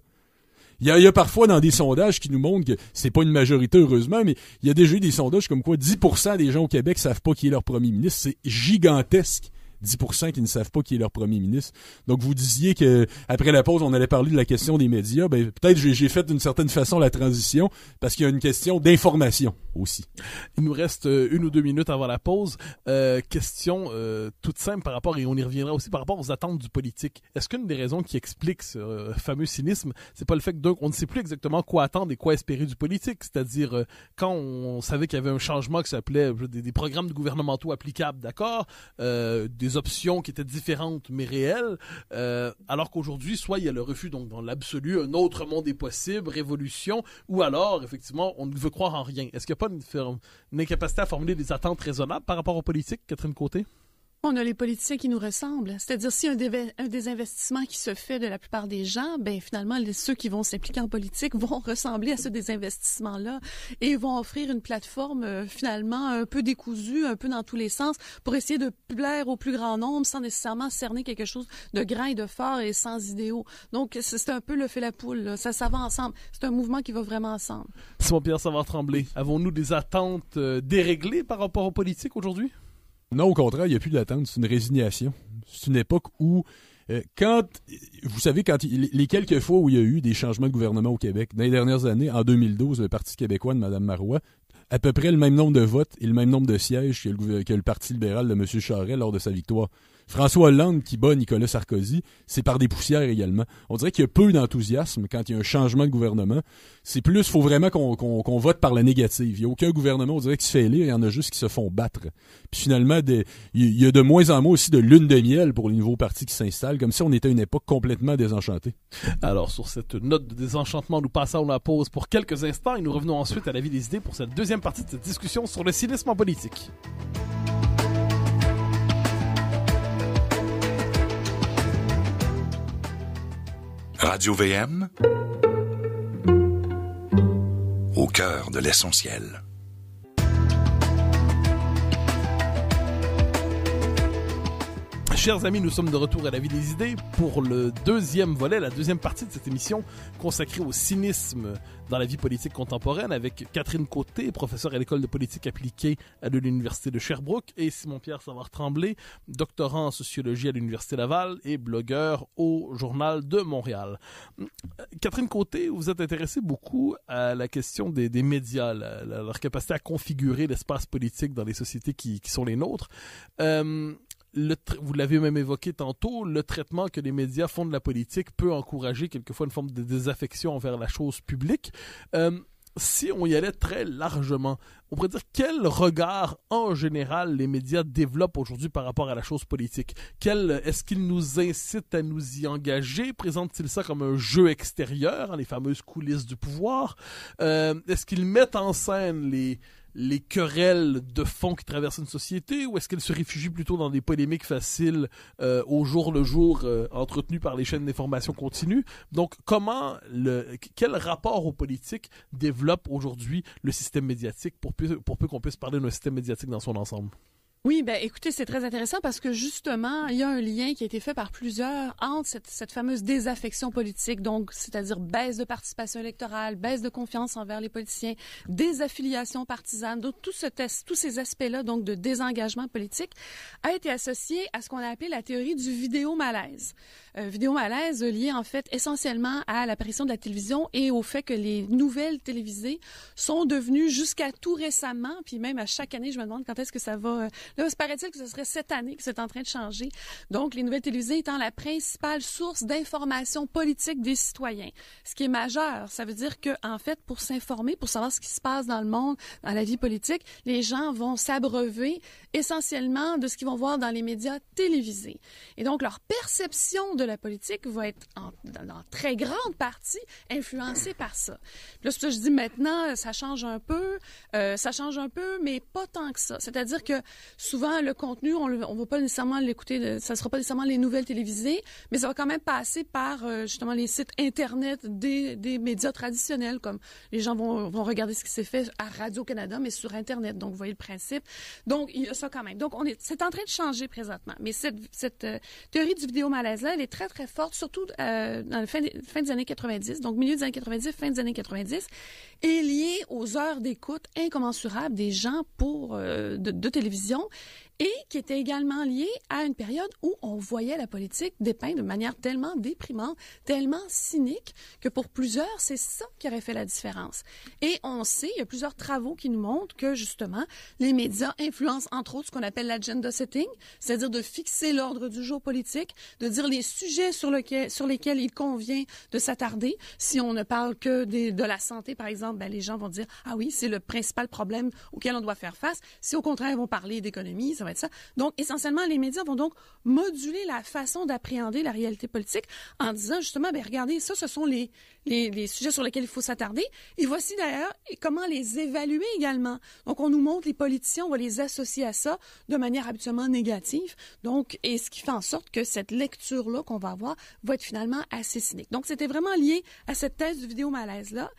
Il y a parfois dans des sondages qui nous montrent que c'est pas une majorité, heureusement, mais il y a déjà eu des sondages comme quoi 10% des gens au Québec savent pas qui est leur premier ministre. C'est gigantesque. 10% qui ne savent pas qui est leur premier ministre. Donc, vous disiez que après la pause, on allait parler de la question des médias. Ben, peut-être j'ai fait d'une certaine façon la transition parce qu'il y a une question d'information aussi. Il nous reste 1 ou 2 minutes avant la pause. Question toute simple par rapport, et on y reviendra aussi, par rapport aux attentes du politique. Est-ce qu'une des raisons qui explique ce fameux cynisme, c'est pas le fait que on ne sait plus exactement quoi attendre et quoi espérer du politique? C'est-à-dire, quand on savait qu'il y avait un changement qui s'appelait des programmes gouvernementaux applicables, d'accord, des options qui étaient différentes mais réelles, alors qu'aujourd'hui, soit il y a le refus, donc dans l'absolu, un autre monde est possible, révolution, ou alors, effectivement, on ne veut croire en rien. Est-ce qu'il n'y a pas une incapacité à formuler des attentes raisonnables par rapport aux politiques, Catherine Côté? On a les politiciens qui nous ressemblent. C'est-à-dire, si un désinvestissement qui se fait de la plupart des gens, ben finalement, ceux qui vont s'impliquer en politique vont ressembler à ce désinvestissement-là et vont offrir une plateforme finalement un peu décousue, un peu dans tous les sens, pour essayer de plaire au plus grand nombre sans nécessairement cerner quelque chose de grand et de fort et sans idéaux. Donc, c'est un peu le fait la poule, là. Ça va ensemble. C'est un mouvement qui va vraiment ensemble. Simon-Pierre Savard-Tremblay, avons-nous des attentes déréglées par rapport aux politiques aujourd'hui? Non, au contraire, il n'y a plus d'attente, c'est une résignation. C'est une époque où, vous savez, les quelques fois où il y a eu des changements de gouvernement au Québec, dans les dernières années, en 2012, le Parti québécois de Mme Marois, à peu près le même nombre de votes et le même nombre de sièges que le Parti libéral de M. Charest lors de sa victoire. François Hollande qui bat Nicolas Sarkozy, c'est par des poussières également. On dirait qu'il y a peu d'enthousiasme quand il y a un changement de gouvernement. C'est plus, faut vraiment qu'on vote par la négative. Il n'y a aucun gouvernement, on dirait, qui se fait élire, il y en a juste qui se font battre. Puis finalement, il y a de moins en moins aussi de lune de miel pour les nouveaux partis qui s'installent, comme si on était à une époque complètement désenchantée. Alors, sur cette note de désenchantement, nous passons la pause pour quelques instants et nous revenons ensuite à la vie des idées pour cette deuxième partie de cette discussion sur le cynisme en politique. Radio VM, au cœur de l'essentiel. Chers amis, nous sommes de retour à la vie des idées pour le deuxième volet, la deuxième partie de cette émission consacrée au cynisme dans la vie politique contemporaine avec Catherine Côté, professeure à l'école de politique appliquée à l'Université de Sherbrooke, et Simon-Pierre Savard-Tremblay, doctorant en sociologie à l'Université Laval et blogueur au Journal de Montréal. Catherine Côté, vous êtes intéressée beaucoup à la question des médias, leur capacité à configurer l'espace politique dans les sociétés qui sont les nôtres. Vous l'avez même évoqué tantôt, le traitement que les médias font de la politique peut encourager quelquefois une forme de désaffection envers la chose publique. Si on y allait très largement, on pourrait dire quel regard en général les médias développent aujourd'hui par rapport à la chose politique? Est-ce qu'ils nous incitent à nous y engager? Présentent-ils ça comme un jeu extérieur, les fameuses coulisses du pouvoir? Est-ce qu'ils mettent en scène les querelles de fond qui traversent une société, ou est-ce qu'elle se réfugie plutôt dans des polémiques faciles au jour le jour entretenues par les chaînes d'information continue? Donc, quel rapport aux politiques développe aujourd'hui le système médiatique pour peu qu'on puisse parler d'un système médiatique dans son ensemble? Oui, ben écoutez, c'est très intéressant parce que justement, il y a un lien qui a été fait par plusieurs entre cette fameuse désaffection politique, donc c'est-à-dire baisse de participation électorale, baisse de confiance envers les politiciens, désaffiliation partisane, donc tous ces aspects-là, donc de désengagement politique, a été associé à ce qu'on a appelé la théorie du vidéo-malaise. Vidéo-malaise lié en fait essentiellement à l'apparition de la télévision et au fait que les nouvelles télévisées sont devenues jusqu'à tout récemment, puis même à chaque année, je me demande quand est-ce que ça va... Là, paraît-il que ce serait cette année que c'est en train de changer. Donc, les nouvelles télévisées étant la principale source d'information politique des citoyens. Ce qui est majeur, ça veut dire que, en fait, pour s'informer, pour savoir ce qui se passe dans le monde, dans la vie politique, les gens vont s'abreuver essentiellement de ce qu'ils vont voir dans les médias télévisés. Et donc, leur perception de la politique va être en très grande partie influencée par ça. Puis là, c'est pour ça que je dis maintenant, ça change un peu, mais pas tant que ça. C'est-à-dire que souvent, le contenu, on va pas nécessairement l'écouter, ça sera pas nécessairement les nouvelles télévisées, mais ça va quand même passer par justement les sites Internet des médias traditionnels, comme les gens vont regarder ce qui s'est fait à Radio-Canada, mais sur Internet. Donc, vous voyez le principe. Donc, il y a ça quand même. Donc, c'est en train de changer présentement. Mais cette théorie du vidéo-malaise-là, elle est très, très forte, surtout dans la fin des années 90, donc milieu des années 90, fin des années 90, est liée aux heures d'écoute incommensurables des gens de télévision et qui était également liée à une période où on voyait la politique dépeinte de manière tellement déprimante, tellement cynique, que pour plusieurs, c'est ça qui aurait fait la différence. Et on sait, il y a plusieurs travaux qui nous montrent que, justement, les médias influencent, entre autres, ce qu'on appelle l'agenda setting, c'est-à-dire de fixer l'ordre du jour politique, de dire les sujets sur lesquels il convient de s'attarder. Si on ne parle que de la santé, par exemple, ben, les gens vont dire « Ah oui, c'est le principal problème auquel on doit faire face ». Si, au contraire, ils vont parler d'économie, ça va être ça. Donc, essentiellement, les médias vont donc moduler la façon d'appréhender la réalité politique en disant justement, ben regardez, ça, ce sont les sujets sur lesquels il faut s'attarder. Et voici d'ailleurs comment les évaluer également. Donc, on nous montre les politiciens, on va les associer à ça de manière habituellement négative. Donc, et ce qui fait en sorte que cette lecture-là qu'on va avoir va être finalement assez cynique. Donc, c'était vraiment lié à cette thèse du vidéo-malaise-là,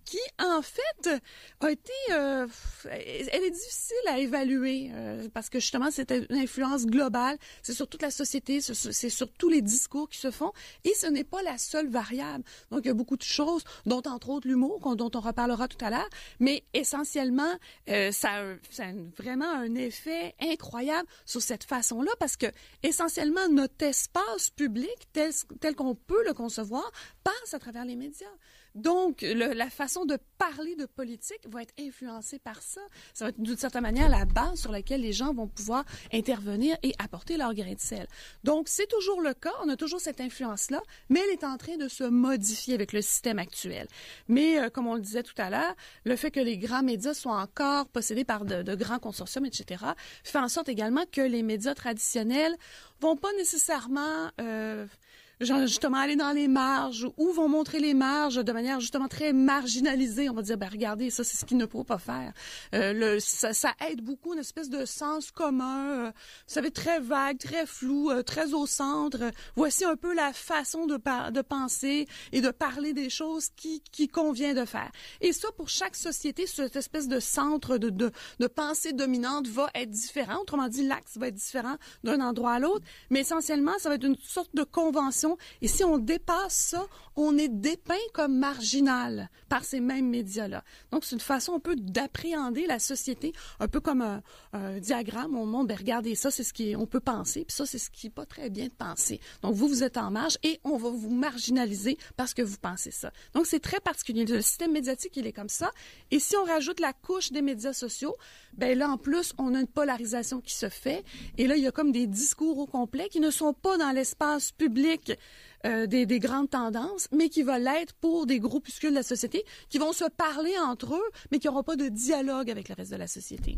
qui, en fait, a été... elle est difficile à évaluer parce que, justement, c'est une influence globale. C'est sur toute la société, c'est sur tous les discours qui se font et ce n'est pas la seule variable. Donc, il y a beaucoup de choses, dont, entre autres, l'humour, dont on reparlera tout à l'heure, mais essentiellement, ça a vraiment un effet incroyable sur cette façon-là parce que, essentiellement, notre espace public, tel qu'on peut le concevoir, passe à travers les médias. Donc, la façon de parler de politique va être influencée par ça. Ça va être d'une certaine manière la base sur laquelle les gens vont pouvoir intervenir et apporter leur grain de sel. Donc, c'est toujours le cas, on a toujours cette influence-là, mais elle est en train de se modifier avec le système actuel. Mais, comme on le disait tout à l'heure, le fait que les grands médias soient encore possédés par de grands consortiums, etc., fait en sorte également que les médias traditionnels vont pas nécessairement... justement aller dans les marges ou vont montrer les marges de manière justement très marginalisée. On va dire, ben regardez, ça c'est ce qu'il ne faut pas faire. Ça aide beaucoup une espèce de sens commun, vous savez, très vague, très flou, très au centre. Voici un peu la façon de penser et de parler des choses qui convient de faire. Et ça, pour chaque société, cette espèce de centre de pensée dominante va être différent. Autrement dit, l'axe va être différent d'un endroit à l'autre, mais essentiellement, ça va être une sorte de convention. Et si on dépasse ça, on est dépeint comme marginal par ces mêmes médias-là. Donc, c'est une façon un peu d'appréhender la société, un peu comme un diagramme. On montre, ben regardez, ça, c'est ce qu'on peut penser, puis ça, c'est ce qui n'est pas très bien de penser. Donc, vous êtes en marge et on va vous marginaliser parce que vous pensez ça. Donc, c'est très particulier. Le système médiatique, il est comme ça. Et si on rajoute la couche des médias sociaux, ben là, en plus, on a une polarisation qui se fait. Et là, il y a comme des discours au complet qui ne sont pas dans l'espace public des grandes tendances, mais qui va l'être pour des groupuscules de la société qui vont se parler entre eux, mais qui n'auront pas de dialogue avec le reste de la société.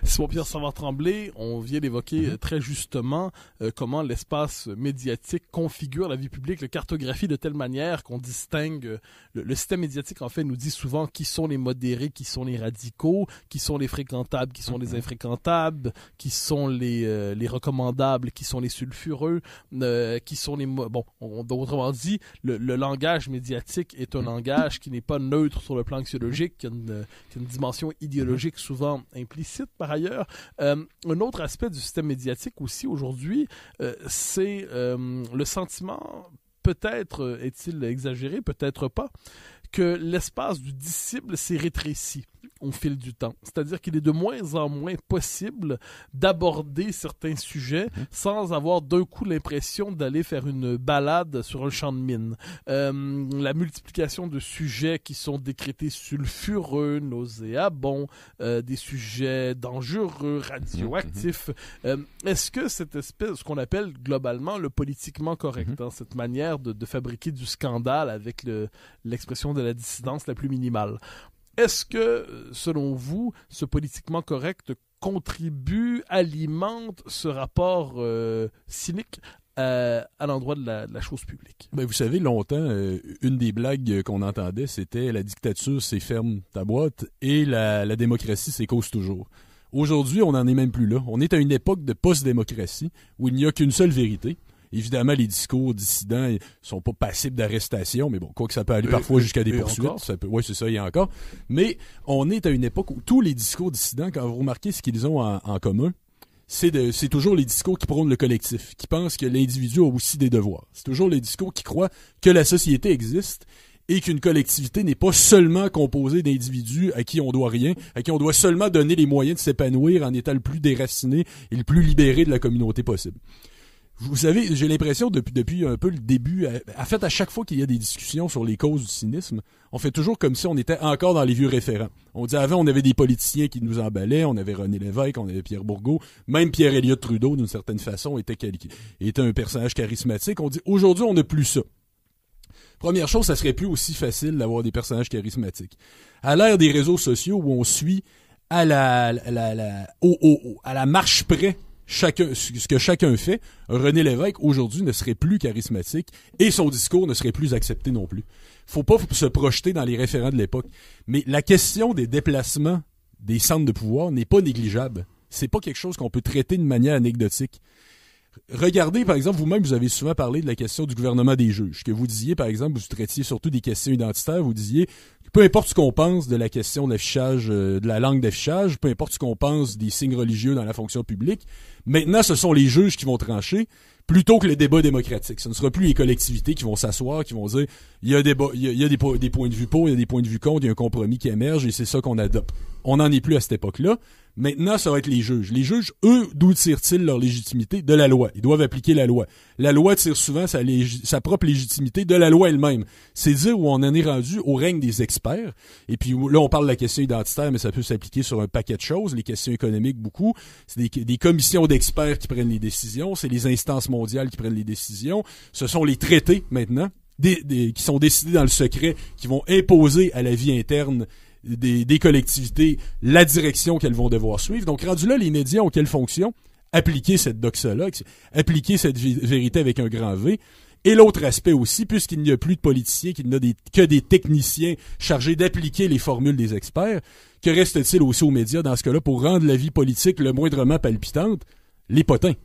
Simon-Pierre Savard-Tremblay, on vient d'évoquer très justement comment l'espace médiatique configure la vie publique, le cartographie de telle manière qu'on distingue. Le système médiatique, en fait, nous dit souvent qui sont les modérés, qui sont les radicaux, qui sont les fréquentables, qui sont les infréquentables, qui sont les recommandables, qui sont les sulfureux, qui sont les... Bon, autrement dit, le langage médiatique est un langage qui n'est pas neutre sur le plan axiologique, qui a une dimension idéologique souvent implicite par ailleurs. Un autre aspect du système médiatique aussi aujourd'hui, c'est le sentiment, peut-être est-il exagéré, peut-être pas, que l'espace du disciple s'est rétréci au fil du temps. C'est-à-dire qu'il est de moins en moins possible d'aborder certains sujets sans avoir d'un coup l'impression d'aller faire une balade sur un champ de mine. La multiplication de sujets qui sont décrétés sulfureux, nauséabonds, des sujets dangereux, radioactifs. Est-ce que cette espèce, ce qu'on appelle globalement le politiquement correct, cette manière de fabriquer du scandale avec l'expression de la dissidence la plus minimale, est-ce que, selon vous, ce politiquement correct contribue, alimente ce rapport cynique à l'endroit de la chose publique? Ben, vous savez, longtemps, une des blagues qu'on entendait, c'était la dictature, c'est ferme ta boîte, et la démocratie, c'est cause toujours. Aujourd'hui, on n'en est même plus là. On est à une époque de post-démocratie où il n'y a qu'une seule vérité. Évidemment, les discours dissidents ne sont pas passibles d'arrestation, mais bon, quoi que ça peut aller parfois jusqu'à des poursuites. Oui, c'est ça, il y a encore. Mais on est à une époque où tous les discours dissidents, quand vous remarquez ce qu'ils ont en commun, c'est toujours les discours qui prônent le collectif, qui pensent que l'individu a aussi des devoirs. C'est toujours les discours qui croient que la société existe et qu'une collectivité n'est pas seulement composée d'individus à qui on doit rien, à qui on doit seulement donner les moyens de s'épanouir en étant le plus déraciné et le plus libéré de la communauté possible. Vous savez, j'ai l'impression depuis un peu le début, en fait, à chaque fois qu'il y a des discussions sur les causes du cynisme, on fait toujours comme si on était encore dans les vieux référents. On dit avant, on avait des politiciens qui nous emballaient, on avait René Lévesque, on avait Pierre Bourgault, même Pierre Elliott Trudeau, d'une certaine façon, était un personnage charismatique. On dit aujourd'hui, on n'a plus ça. Première chose, ça serait plus aussi facile d'avoir des personnages charismatiques. À l'ère des réseaux sociaux où on suit à la marche près ce que chacun fait, René Lévesque aujourd'hui ne serait plus charismatique et son discours ne serait plus accepté non plus. Faut pas se projeter dans les référents de l'époque. Mais la question des déplacements des centres de pouvoir n'est pas négligeable. C'est pas quelque chose qu'on peut traiter de manière anecdotique. Regardez, par exemple, vous-même, vous avez souvent parlé de la question du gouvernement des juges, que vous disiez, par exemple, vous traitiez surtout des questions identitaires, vous disiez, peu importe ce qu'on pense de la question de l'affichage, de la langue d'affichage, peu importe ce qu'on pense des signes religieux dans la fonction publique, maintenant, ce sont les juges qui vont trancher, plutôt que le débat démocratique. Ce ne sera plus les collectivités qui vont s'asseoir, qui vont dire, il y a des points de vue pour, il y a des points de vue contre, il y a un compromis qui émerge et c'est ça qu'on adopte. On n'en est plus à cette époque-là. Maintenant, ça va être les juges. Les juges, eux, d'où tirent-ils leur légitimité? De la loi. Ils doivent appliquer la loi. La loi tire souvent sa propre légitimité de la loi elle-même. C'est dire où on en est rendu au règne des experts. Et puis là, on parle de la question identitaire, mais ça peut s'appliquer sur un paquet de choses. Les questions économiques, beaucoup. C'est des commissions d'experts qui prennent les décisions. C'est les instances mondiales qui prennent les décisions. Ce sont les traités, maintenant, qui sont décidés dans le secret, qui vont imposer à la vie interne des collectivités la direction qu'elles vont devoir suivre. Donc, rendu là, les médias ont quelle fonction? Appliquer cette doxa-là, appliquer cette vérité avec un grand V. Et l'autre aspect aussi, puisqu'il n'y a plus de politiciens, qu'il n'y a que des techniciens chargés d'appliquer les formules des experts, que reste-t-il aussi aux médias dans ce cas-là pour rendre la vie politique le moindrement palpitante? Les potins.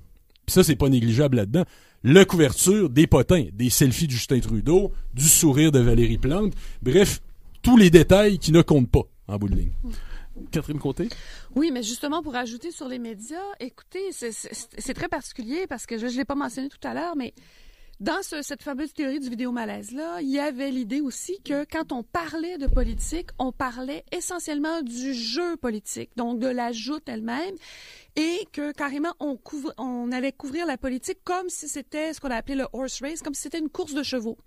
Puis ça, c'est pas négligeable là-dedans. La couverture des potins, des selfies de Justin Trudeau, du sourire de Valérie Plante, bref, tous les détails qui ne comptent pas, en bout de ligne. Catherine Côté? Oui, mais justement, pour ajouter sur les médias, écoutez, c'est très particulier parce que je ne l'ai pas mentionné tout à l'heure, mais dans cette fameuse théorie du vidéomalaise-là, il y avait l'idée aussi que quand on parlait de politique, on parlait essentiellement du jeu politique, donc de la joute elle-même, et que carrément on allait couvrir la politique comme si c'était ce qu'on a appelé le horse race, comme si c'était une course de chevaux.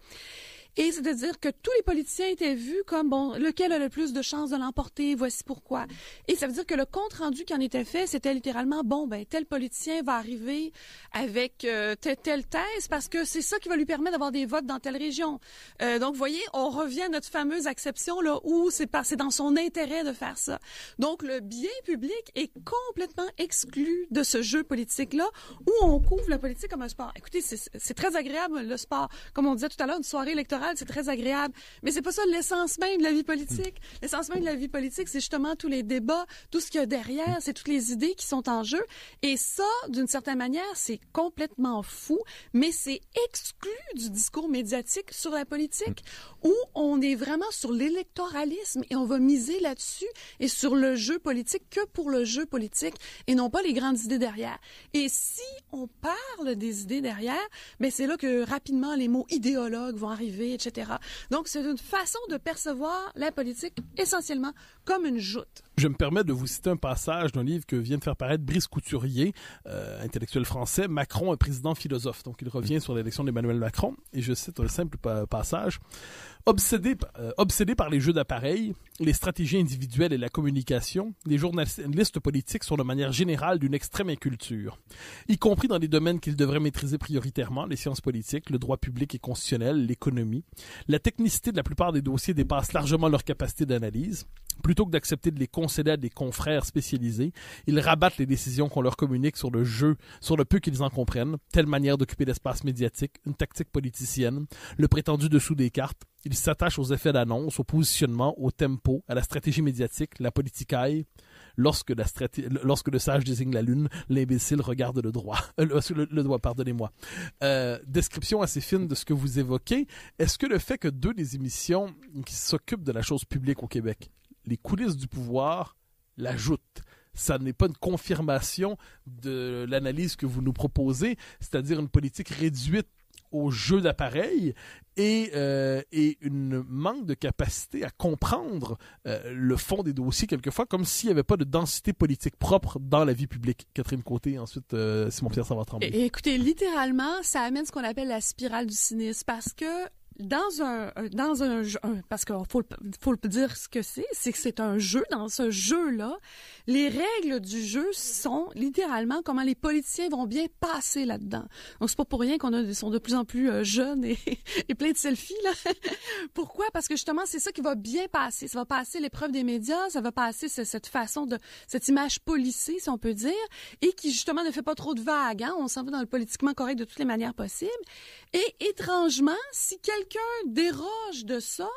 Et c'est-à-dire que tous les politiciens étaient vus comme, bon, lequel a le plus de chances de l'emporter, voici pourquoi. Et ça veut dire que le compte-rendu qui en était fait, c'était littéralement, bon, ben tel politicien va arriver avec telle thèse parce que c'est ça qui va lui permettre d'avoir des votes dans telle région. Donc, vous voyez, on revient à notre fameuse acception là où c'est dans son intérêt de faire ça. Donc, le bien public est complètement exclu de ce jeu politique-là où on couvre la politique comme un sport. Écoutez, c'est très agréable, le sport. Comme on disait tout à l'heure, une soirée électorale, c'est très agréable. Mais c'est pas ça l'essence même de la vie politique. L'essence même de la vie politique, c'est justement tous les débats, tout ce qu'il y a derrière, c'est toutes les idées qui sont en jeu. Et ça, d'une certaine manière, c'est complètement fou, mais c'est exclu du discours médiatique sur la politique, où on est vraiment sur l'électoralisme et on va miser là-dessus et sur le jeu politique que pour le jeu politique et non pas les grandes idées derrière. Et si on parle des idées derrière, ben c'est là que rapidement les mots idéologues vont arriver, etc. Donc c'est une façon de percevoir la politique essentiellement comme une joute. Je me permets de vous citer un passage d'un livre que vient de faire paraître Brice Couturier, intellectuel français, Macron, un président philosophe. Donc il revient sur l'élection d'Emmanuel Macron et je cite un simple passage. Obsédés par les jeux d'appareil, les stratégies individuelles et la communication, les journalistes politiques sont de manière générale d'une extrême inculture, y compris dans les domaines qu'ils devraient maîtriser prioritairement, les sciences politiques, le droit public et constitutionnel, l'économie. La technicité de la plupart des dossiers dépasse largement leur capacité d'analyse. Plutôt que d'accepter de les concéder à des confrères spécialisés, ils rabattent les décisions qu'on leur communique sur le jeu, sur le peu qu'ils en comprennent, telle manière d'occuper l'espace médiatique, une tactique politicienne, le prétendu dessous des cartes. Ils s'attachent aux effets d'annonce, au positionnement, au tempo, à la stratégie médiatique, la politicaille. Lorsque le sage désigne la lune, l'imbécile regarde le doigt, pardonnez-moi. Description assez fine de ce que vous évoquez. Est-ce que le fait que deux des émissions qui s'occupent de la chose publique au Québec, les coulisses du pouvoir, l'ajoutent, ça n'est pas une confirmation de l'analyse que vous nous proposez, c'est-à-dire une politique réduite au jeu d'appareil et une manque de capacité à comprendre le fond des dossiers quelquefois, comme s'il n'y avait pas de densité politique propre dans la vie publique. Catherine Côté, ensuite Simon-Pierre Savard-Tremblay. Écoutez, littéralement, ça amène ce qu'on appelle la spirale du cynisme parce que dans un jeu, parce qu'il faut le dire ce que c'est que c'est un jeu. Dans ce jeu-là, les règles du jeu sont littéralement comment les politiciens vont bien passer là-dedans. Donc, c'est pas pour rien qu'on sont de plus en plus jeunes et plein de selfies, là. Pourquoi? Parce que justement, c'est ça qui va bien passer. Ça va passer l'épreuve des médias, ça va passer cette image policée, si on peut dire, et qui, justement, ne fait pas trop de vagues, hein. On s'en va dans le politiquement correct de toutes les manières possibles. Et étrangement, si quelqu'un déroge de ça,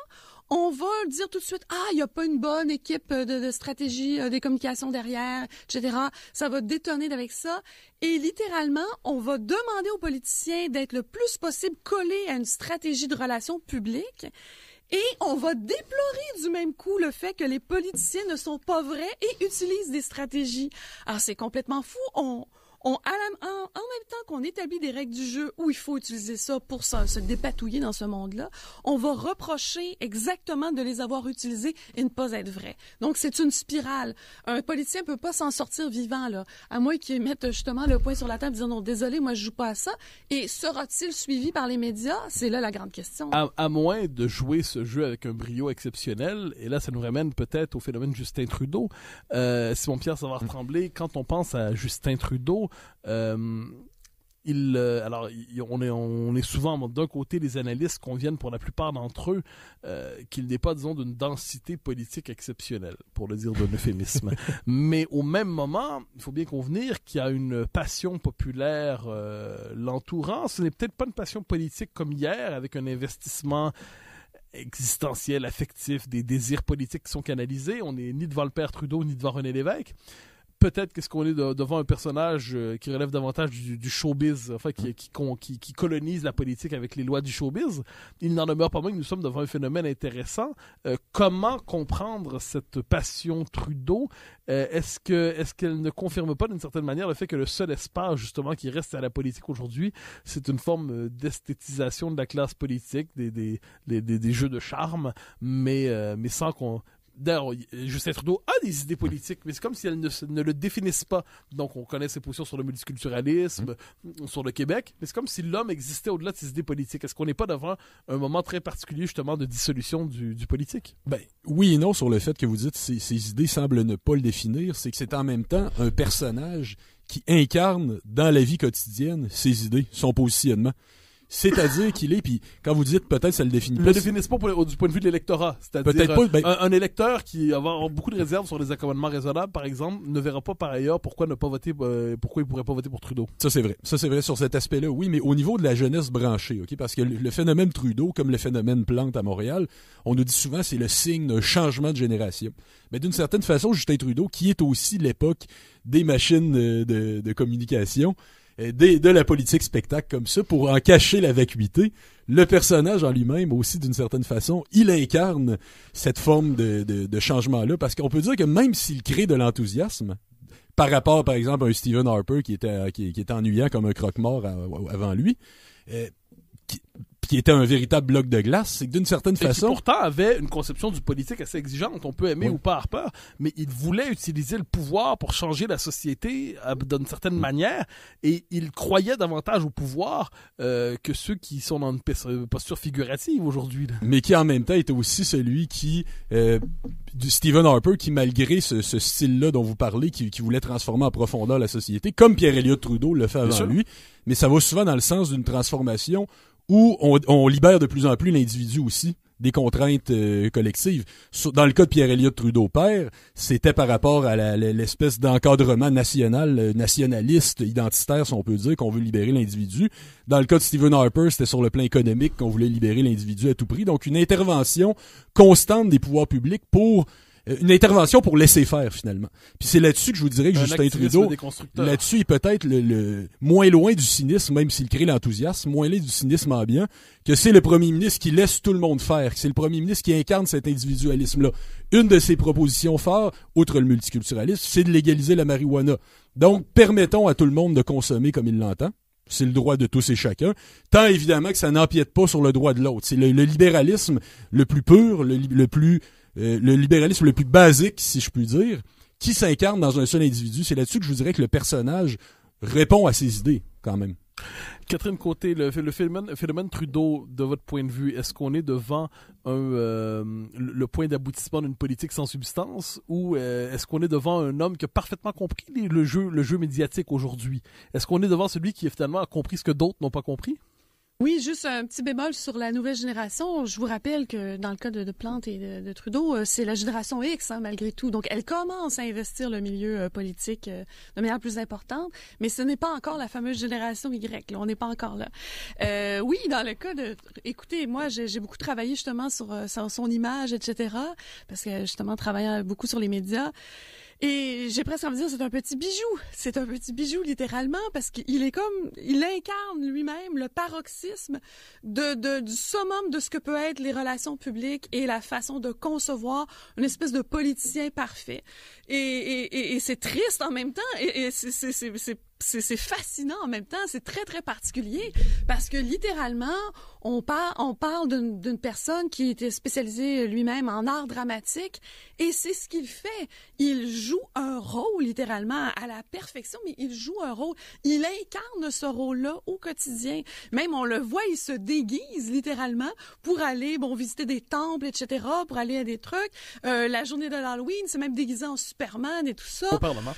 on va dire tout de suite, il n'y a pas une bonne équipe de stratégie des communications derrière, etc. Ça va détonner avec ça. Et littéralement, on va demander aux politiciens d'être le plus possible collés à une stratégie de relations publiques. Et on va déplorer du même coup le fait que les politiciens ne sont pas vrais et utilisent des stratégies. Alors, c'est complètement fou. En même temps qu'on établit des règles du jeu où il faut utiliser ça pour se dépatouiller dans ce monde-là, on va reprocher exactement de les avoir utilisés et ne pas être vrais. Donc, c'est une spirale. Un politicien peut pas s'en sortir vivant, là, à moins qu'il mette justement le poing sur la table et dire non, désolé, moi, je joue pas à ça. Et sera-t-il suivi par les médias? C'est là la grande question. À moins de jouer ce jeu avec un brio exceptionnel, et là, ça nous ramène peut-être au phénomène Justin Trudeau. Simon-Pierre Savard-Tremblay, quand on pense à Justin Trudeau, on est souvent d'un côté les analystes conviennent pour la plupart d'entre eux qu'il n'est pas, disons, d'une densité politique exceptionnelle, pour le dire d'un euphémisme. Mais au même moment, il faut bien convenir qu'il y a une passion populaire l'entourant. Ce n'est peut-être pas une passion politique comme hier, avec un investissement existentiel, affectif, des désirs politiques qui sont canalisés. On n'est ni devant le père Trudeau, ni devant René Lévesque. Peut-être qu'est-ce qu'on est devant un personnage qui relève davantage du showbiz, enfin qui colonise la politique avec les lois du showbiz. Il n'en demeure pas moins que nous sommes devant un phénomène intéressant. Comment comprendre cette passion Trudeau? Est-ce qu'elle ne confirme pas d'une certaine manière le fait que le seul espace justement qui reste à la politique aujourd'hui, c'est une forme d'esthétisation de la classe politique, des jeux de charme, mais sans qu'on d'ailleurs, Justin Trudeau a des idées politiques, mais c'est comme si elles ne le définissent pas. Donc, on connaît ses positions sur le multiculturalisme, sur le Québec, mais c'est comme si l'homme existait au-delà de ses idées politiques. Est-ce qu'on n'est pas devant un moment très particulier, justement, de dissolution du politique? Ben, oui et non sur le fait que vous dites que ces idées semblent ne pas le définir, c'est que c'est en même temps un personnage qui incarne dans la vie quotidienne ses idées, son positionnement. C'est-à-dire qu'il est, puis quand vous dites peut-être ça le définit pas. Ne le définissent pas du point de vue de l'électorat. C'est-à-dire peut-être pas, un électeur qui va avoir beaucoup de réserves sur les accommodements raisonnables, par exemple, ne verra pas par ailleurs pourquoi il pourrait pas voter pour Trudeau. Ça c'est vrai sur cet aspect-là, oui, mais au niveau de la jeunesse branchée, ok, parce que le phénomène Trudeau, comme le phénomène Plante à Montréal, on nous dit souvent c'est le signe d'un changement de génération. Mais d'une certaine façon, Justin Trudeau, qui est aussi l'époque des machines de communication, de la politique spectacle comme ça, pour en cacher la vacuité, le personnage en lui-même aussi, d'une certaine façon, il incarne cette forme de changement-là, parce qu'on peut dire que même s'il crée de l'enthousiasme, par rapport, par exemple, à un Stephen Harper qui était ennuyant comme un croque-mort avant lui, qui était un véritable bloc de glace, c'est que d'une certaine façon... Qui pourtant avait une conception du politique assez exigeante. On peut aimer ou pas Harper, mais il voulait utiliser le pouvoir pour changer la société d'une certaine manière, et il croyait davantage au pouvoir que ceux qui sont dans une posture figurative aujourd'hui. Là. Mais qui en même temps était aussi celui qui... du Stephen Harper, qui malgré ce style-là dont vous parlez, qui voulait transformer en profondeur la société, comme Pierre Elliott Trudeau le fait avant lui, mais ça va souvent dans le sens d'une transformation où on libère de plus en plus l'individu aussi des contraintes collectives. Dans le cas de Pierre Elliott Trudeau père, c'était par rapport à l'espèce d'encadrement nationaliste, identitaire, si on peut dire, qu'on veut libérer l'individu. Dans le cas de Stephen Harper, c'était sur le plan économique qu'on voulait libérer l'individu à tout prix. Donc une intervention constante des pouvoirs publics pour une intervention pour laisser faire, finalement. Puis c'est là-dessus que je vous dirais que Justin Trudeau, là-dessus, est peut-être le moins loin du cynisme, même s'il crée l'enthousiasme, moins loin du cynisme ambiant, que c'est le premier ministre qui laisse tout le monde faire, que c'est le premier ministre qui incarne cet individualisme-là. Une de ses propositions phares, outre le multiculturalisme, c'est de légaliser la marijuana. Donc, permettons à tout le monde de consommer comme il l'entend. C'est le droit de tous et chacun, tant évidemment que ça n'empiète pas sur le droit de l'autre. C'est le libéralisme le plus pur, le libéralisme le plus basique, si je puis dire, qui s'incarne dans un seul individu. C'est là-dessus que je vous dirais que le personnage répond à ses idées, quand même. Catherine Côté, le phénomène Trudeau, de votre point de vue, est-ce qu'on est devant le point d'aboutissement d'une politique sans substance, ou est-ce qu'on est devant un homme qui a parfaitement compris le jeu médiatique aujourd'hui? Est-ce qu'on est devant celui qui finalement a compris ce que d'autres n'ont pas compris? Oui, juste un petit bémol sur la nouvelle génération. Je vous rappelle que dans le cas de Plante et de Trudeau, c'est la génération X, malgré tout. Donc, elle commence à investir le milieu politique de manière plus importante, mais ce n'est pas encore la fameuse génération Y. Là, on n'est pas encore là. Oui, dans le cas de... Écoutez, moi, j'ai beaucoup travaillé justement sur son image, etc., parce que justement, travaillant beaucoup sur les médias. Et j'ai presque envie de dire, c'est un petit bijou. C'est un petit bijou, littéralement, parce qu'il incarne lui-même le paroxysme du summum de ce que peut être les relations publiques et la façon de concevoir une espèce de politicien parfait. Et c'est triste en même temps, et c'est fascinant en même temps, c'est très, très particulier, parce que littéralement, on parle d'une personne qui était spécialisée lui-même en art dramatique, et c'est ce qu'il fait. Il joue un rôle, littéralement, à la perfection, mais il joue un rôle. Il incarne ce rôle-là au quotidien. Même, on le voit, il se déguise, littéralement, pour aller, visiter des temples, etc., pour aller à des trucs. La journée de l'Halloween, c'est même déguisé en Superman et tout ça. Au Parlement.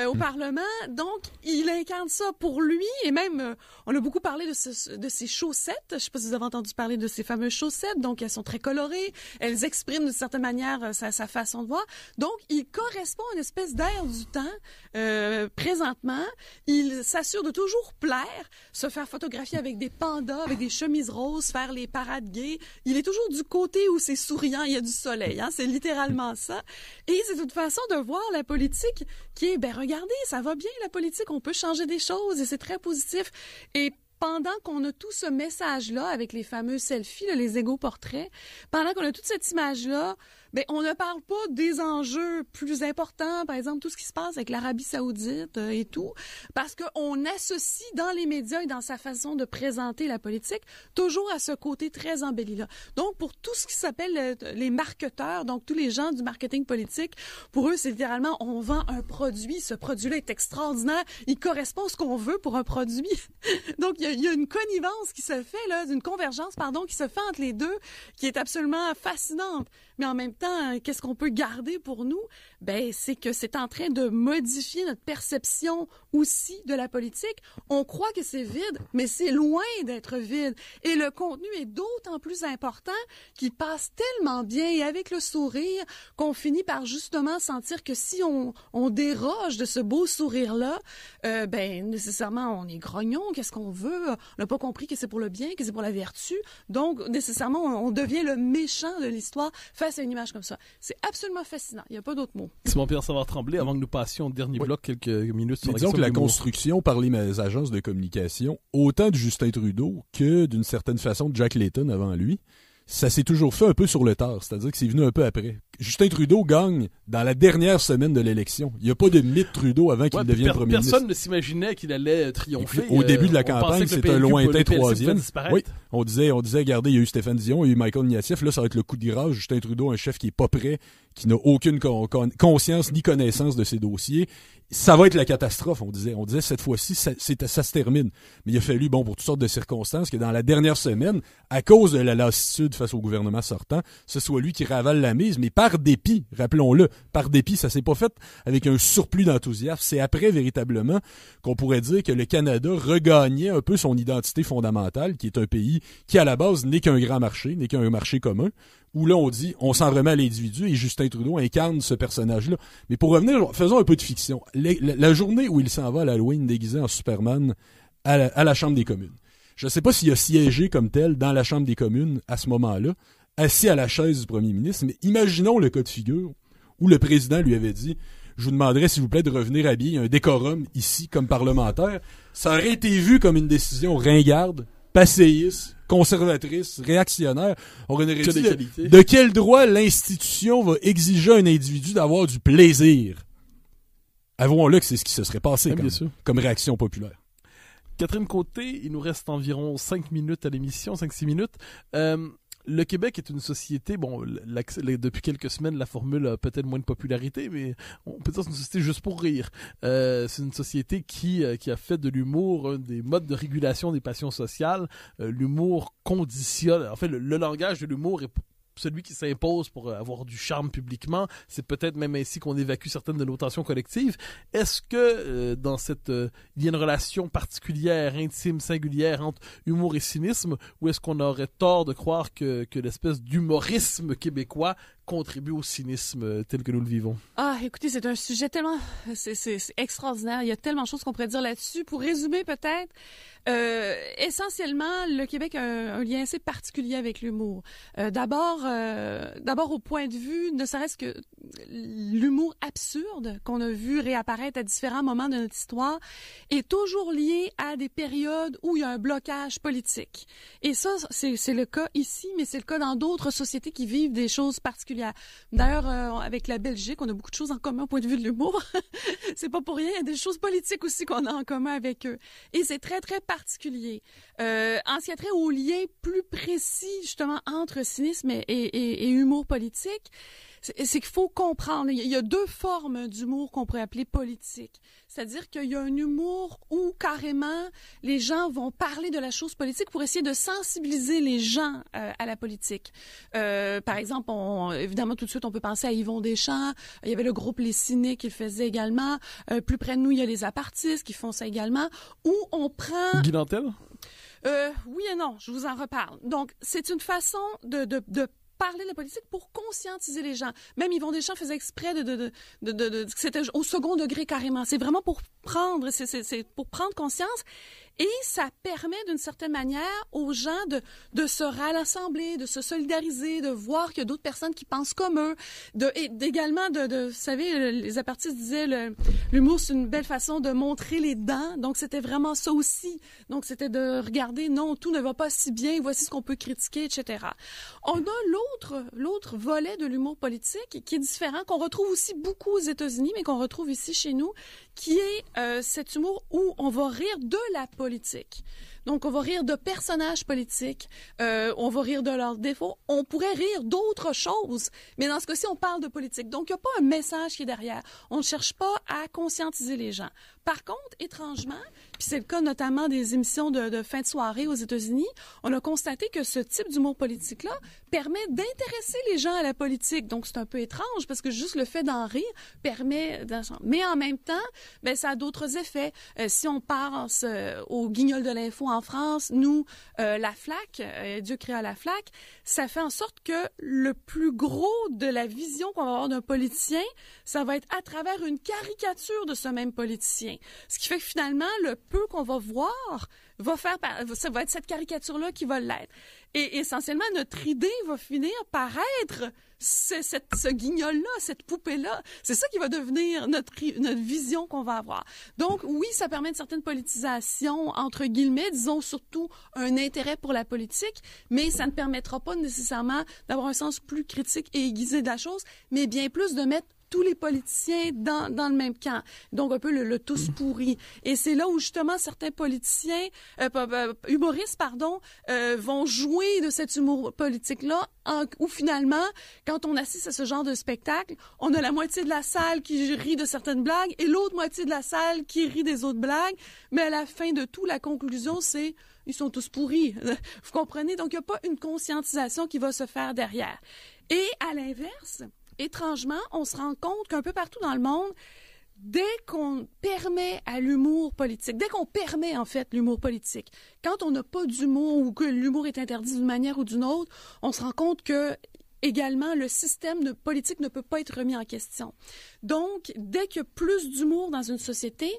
Au Parlement. Donc, il incarne ça pour lui, et même, on a beaucoup parlé de ses chaussettes. Je sais pas si vous avez entendu parler de ces fameuses chaussettes. Donc, elles sont très colorées. Elles expriment d'une certaine manière sa façon de voir. Donc, il correspond à une espèce d'air du temps. Présentement, il s'assure de toujours plaire, se faire photographier avec des pandas, avec des chemises roses, faire les parades gays. Il est toujours du côté où c'est souriant, il y a du soleil. C'est littéralement ça. Et c'est une façon de voir la politique qui est, regardez, ça va bien la politique, on peut changer des choses et c'est très positif. Et pendant qu'on a tout ce message-là avec les fameux selfies, les égo-portraits, pendant qu'on a toute cette image-là, Ben, on ne parle pas des enjeux plus importants, par exemple, tout ce qui se passe avec l'Arabie Saoudite et tout, parce qu'on associe dans les médias et dans sa façon de présenter la politique toujours à ce côté très embelli-là. Donc, pour tout ce qui s'appelle les marketeurs, donc tous les gens du marketing politique, pour eux, c'est littéralement, on vend un produit, ce produit-là est extraordinaire, il correspond à ce qu'on veut pour un produit. Donc, il y a une connivence qui se fait, là, une convergence, pardon, qui se fait entre les deux, qui est absolument fascinante. Mais en même temps, qu'est-ce qu'on peut garder pour nous? Ben, c'est que c'est en train de modifier notre perception aussi de la politique. On croit que c'est vide, mais c'est loin d'être vide. Et le contenu est d'autant plus important qu'il passe tellement bien et avec le sourire qu'on finit par justement sentir que si on déroge de ce beau sourire-là, ben, nécessairement, on est grognon. Qu'est-ce qu'on veut? On n'a pas compris que c'est pour le bien, que c'est pour la vertu. Donc, nécessairement, on devient le méchant de l'histoire face à une image comme ça. C'est absolument fascinant. Il n'y a pas d'autre mot. Simon-Pierre Savard-Tremblay, avant que nous passions au dernier bloc, quelques minutes sur disons que la construction par les agences de communication, autant de Justin Trudeau que d'une certaine façon de Jack Layton avant lui, ça s'est toujours fait un peu sur le tard, c'est-à-dire que c'est venu un peu après. Justin Trudeau gagne dans la dernière semaine de l'élection. Il n'y a pas de mythe Trudeau avant qu'il devienne premier ministre. Personne ne s'imaginait qu'il allait triompher. Au début de la campagne, c'était un lointain troisième. Oui, on disait, regardez, il y a eu Stéphane Dion, il y a eu Michael Ignatieff, là, ça va être le coup de grâce. Justin Trudeau, un chef qui est pas prêt, qui n'a aucune conscience ni connaissance de ses dossiers. Ça va être la catastrophe, on disait cette fois-ci, ça se termine. Mais il a fallu, pour toutes sortes de circonstances, que dans la dernière semaine, à cause de la lassitude face au gouvernement sortant, ce soit lui qui ravale la mise, mais par dépit, rappelons-le, par dépit, ça s'est pas fait avec un surplus d'enthousiasme. C'est après, véritablement, qu'on pourrait dire que le Canada regagnait un peu son identité fondamentale, qui est un pays qui, à la base, n'est qu'un grand marché, n'est qu'un marché commun, où là, on dit, on s'en remet à l'individu, et Justin Trudeau incarne ce personnage-là. Mais pour revenir, faisons un peu de fiction. La journée où il s'en va à l'Halloween déguisé en Superman à la Chambre des communes. Je ne sais pas s'il a siégé comme tel dans la Chambre des communes à ce moment-là, assis à la chaise du premier ministre, mais imaginons le cas de figure où le président lui avait dit « Je vous demanderais, s'il vous plaît, de revenir habiller un décorum ici comme parlementaire. » Ça aurait été vu comme une décision ringarde, passéiste, conservatrice, réactionnaire. On aurait dit de quel droit l'institution va exiger à un individu d'avoir du plaisir? Avouons-le que c'est ce qui se serait passé comme réaction populaire. Catherine Côté, il nous reste environ 5 minutes à l'émission, 5-6 minutes. Le Québec est une société, depuis quelques semaines, la formule a peut-être moins de popularité, mais on peut dire que c'est une société juste pour rire. C'est une société qui a fait de l'humour un des modes de régulation des passions sociales. L'humour conditionne, en fait, le langage de l'humour est celui qui s'impose pour avoir du charme publiquement. C'est peut-être même ainsi qu'on évacue certaines de nos tensions collectives. Est-ce que dans il y a une relation particulière, intime, singulière entre humour et cynisme, ou est-ce qu'on aurait tort de croire que l'espèce d'humorisme québécois contribue au cynisme tel que nous le vivons? Ah, écoutez, c'est un sujet tellement... C'est extraordinaire. Il y a tellement de choses qu'on pourrait dire là-dessus. Pour résumer, peut-être, essentiellement, le Québec a un lien assez particulier avec l'humour. D'abord, au point de vue, ne serait-ce que l'humour absurde qu'on a vu réapparaître à différents moments de notre histoire est toujours lié à des périodes où il y a un blocage politique. Et ça, c'est le cas ici, mais c'est le cas dans d'autres sociétés qui vivent des choses particulières. D'ailleurs, avec la Belgique, on a beaucoup de choses en commun au point de vue de l'humour. C'est pas pour rien, il y a des choses politiques aussi qu'on a en commun avec eux. Et c'est très, très particulier. En ce qui a trait au lien plus précis, justement, entre cynisme et humour politique, c'est qu'il faut comprendre. Il y a deux formes d'humour qu'on pourrait appeler politique. C'est-à-dire qu'il y a un humour où, carrément, les gens vont parler de la chose politique pour essayer de sensibiliser les gens à la politique. Par exemple, évidemment, tout de suite, on peut penser à Yvon Deschamps. Il y avait le groupe Les Ciné qui le faisait également. Plus près de nous, il y a les apartistes qui font ça également. Où on prend... Guy Nantel? Oui et non, je vous en reparle. Donc, c'est une façon de parler de la politique pour conscientiser les gens. Même Yvon Deschamps faisait exprès c'était au second degré carrément. C'est vraiment pour prendre, c'est pour prendre conscience. Et ça permet d'une certaine manière aux gens de se rassembler, de se solidariser, de voir qu'il y a d'autres personnes qui pensent comme eux, et également vous savez, les apartistes disaient l'humour c'est une belle façon de montrer les dents, donc c'était vraiment ça aussi. Donc c'était de regarder, non, tout ne va pas si bien, voici ce qu'on peut critiquer, etc. On a l'autre volet de l'humour politique qui est différent, qu'on retrouve aussi beaucoup aux États-Unis, mais qu'on retrouve ici chez nous, qui est cet humour où on va rire de la politique. Donc, on va rire de personnages politiques, on va rire de leurs défauts, on pourrait rire d'autres choses, mais dans ce cas-ci, on parle de politique. Donc, il n'y a pas un message qui est derrière. On ne cherche pas à conscientiser les gens. Par contre, étrangement, puis c'est le cas notamment des émissions de fin de soirée aux États-Unis, on a constaté que ce type d'humour politique-là permet d'intéresser les gens à la politique. Donc, c'est un peu étrange parce que juste le fait d'en rire permet... Mais en même temps, ben, ça a d'autres effets. Si on pense au Guignol de l'info en France, nous, la FLAC, Dieu créa la FLAC, ça fait en sorte que le plus gros de la vision qu'on va avoir d'un politicien, ça va être à travers une caricature de ce même politicien. Ce qui fait que finalement, le peu qu'on va voir ça va être cette caricature-là qui va l'être. Et essentiellement, notre idée va finir par être ce guignol-là, cette poupée-là. C'est ça qui va devenir notre vision qu'on va avoir. Donc, oui, ça permet une certaine politisation, entre guillemets, disons surtout un intérêt pour la politique, mais ça ne permettra pas nécessairement d'avoir un sens plus critique et aiguisé de la chose, mais bien plus de mettre tous les politiciens dans le même camp. Donc, un peu le tous pourri. Et c'est là où, justement, certains politiciens, humoristes, vont jouer de cet humour politique-là, où finalement, quand on assiste à ce genre de spectacle, on a la moitié de la salle qui rit de certaines blagues et l'autre moitié de la salle qui rit des autres blagues. Mais à la fin de tout, la conclusion, c'est ils sont tous pourris. Vous comprenez? Donc, il n'y a pas une conscientisation qui va se faire derrière. Et à l'inverse, étrangement, on se rend compte qu'un peu partout dans le monde, dès qu'on permet à l'humour politique, dès qu'on permet en fait l'humour politique, quand on n'a pas d'humour ou que l'humour est interdit d'une manière ou d'une autre, on se rend compte que également le système politique ne peut pas être remis en question. Donc, dès qu'il y a plus d'humour dans une société,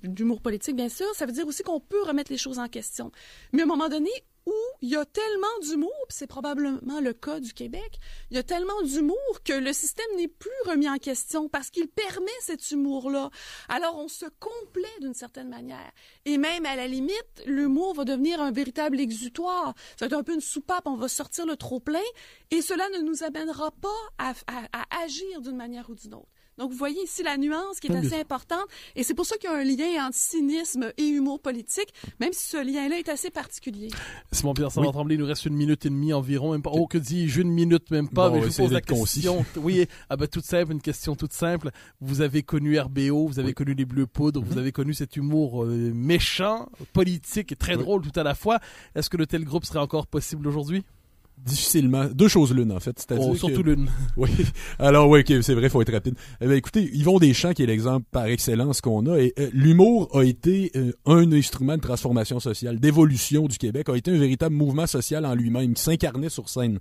d'humour politique bien sûr, ça veut dire aussi qu'on peut remettre les choses en question. Mais à un moment donné, où il y a tellement d'humour, puis c'est probablement le cas du Québec, il y a tellement d'humour que le système n'est plus remis en question parce qu'il permet cet humour-là. Alors, on se complaît d'une certaine manière. Et même, à la limite, l'humour va devenir un véritable exutoire. Ça va être un peu une soupape, on va sortir le trop-plein, et cela ne nous amènera pas à agir d'une manière ou d'une autre. Donc, vous voyez ici la nuance qui est assez importante. Et c'est pour ça qu'il y a un lien entre cynisme et humour politique, même si ce lien-là est assez particulier. Simon-Pierre Savard-Tremblay, il nous reste 1 minute et demie environ, même pas. Oh, que dis-je, 1 minute, même pas. Bon, mais je vous pose la question. Oui, toute simple, une question toute simple. Vous avez connu RBO, vous avez connu les Bleus Poudres, vous avez connu cet humour méchant, politique et très drôle tout à la fois. Est-ce que de tels groupes serait encore possible aujourd'hui? Difficilement. 2 choses l'une, en fait. C'est-à-dire surtout l'une. Oui. Alors, oui, okay, c'est vrai, faut être rapide. Écoutez, Yvon Deschamps, qui est l'exemple par excellence qu'on a, et l'humour a été un instrument de transformation sociale, d'évolution du Québec, a été un véritable mouvement social en lui-même, qui s'incarnait sur scène.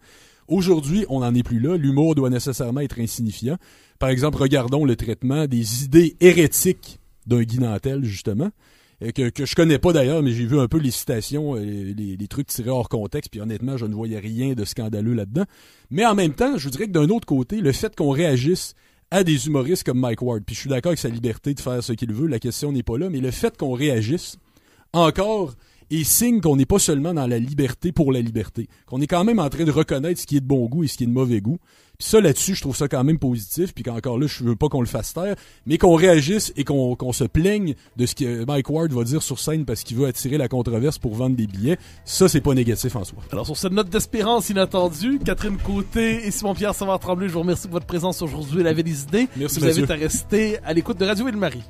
Aujourd'hui, on n'en est plus là. L'humour doit nécessairement être insignifiant. Par exemple, regardons le traitement des idées hérétiques d'un Guy Nantel, justement. Que je connais pas d'ailleurs, mais j'ai vu un peu les citations, les trucs tirés hors contexte, puis honnêtement, je ne voyais rien de scandaleux là-dedans. Mais en même temps, je vous dirais que d'un autre côté, le fait qu'on réagisse à des humoristes comme Mike Ward, puis je suis d'accord avec sa liberté de faire ce qu'il veut, la question n'est pas là, mais le fait qu'on réagisse encore est signe qu'on n'est pas seulement dans la liberté pour la liberté, qu'on est quand même en train de reconnaître ce qui est de bon goût et ce qui est de mauvais goût. Puis ça, là-dessus, je trouve ça quand même positif, puis qu'encore là, je veux pas qu'on le fasse taire, mais qu'on réagisse et qu'on se plaigne de ce que Mike Ward va dire sur scène parce qu'il veut attirer la controverse pour vendre des billets. Ça, c'est pas négatif en soi. Alors, sur cette note d'espérance inattendue, Catherine Côté et Simon-Pierre Savard-Tremblay, je vous remercie pour votre présence aujourd'hui à La Ville des idées. Merci, je vous invite à rester à l'écoute de Radio Ville-Marie.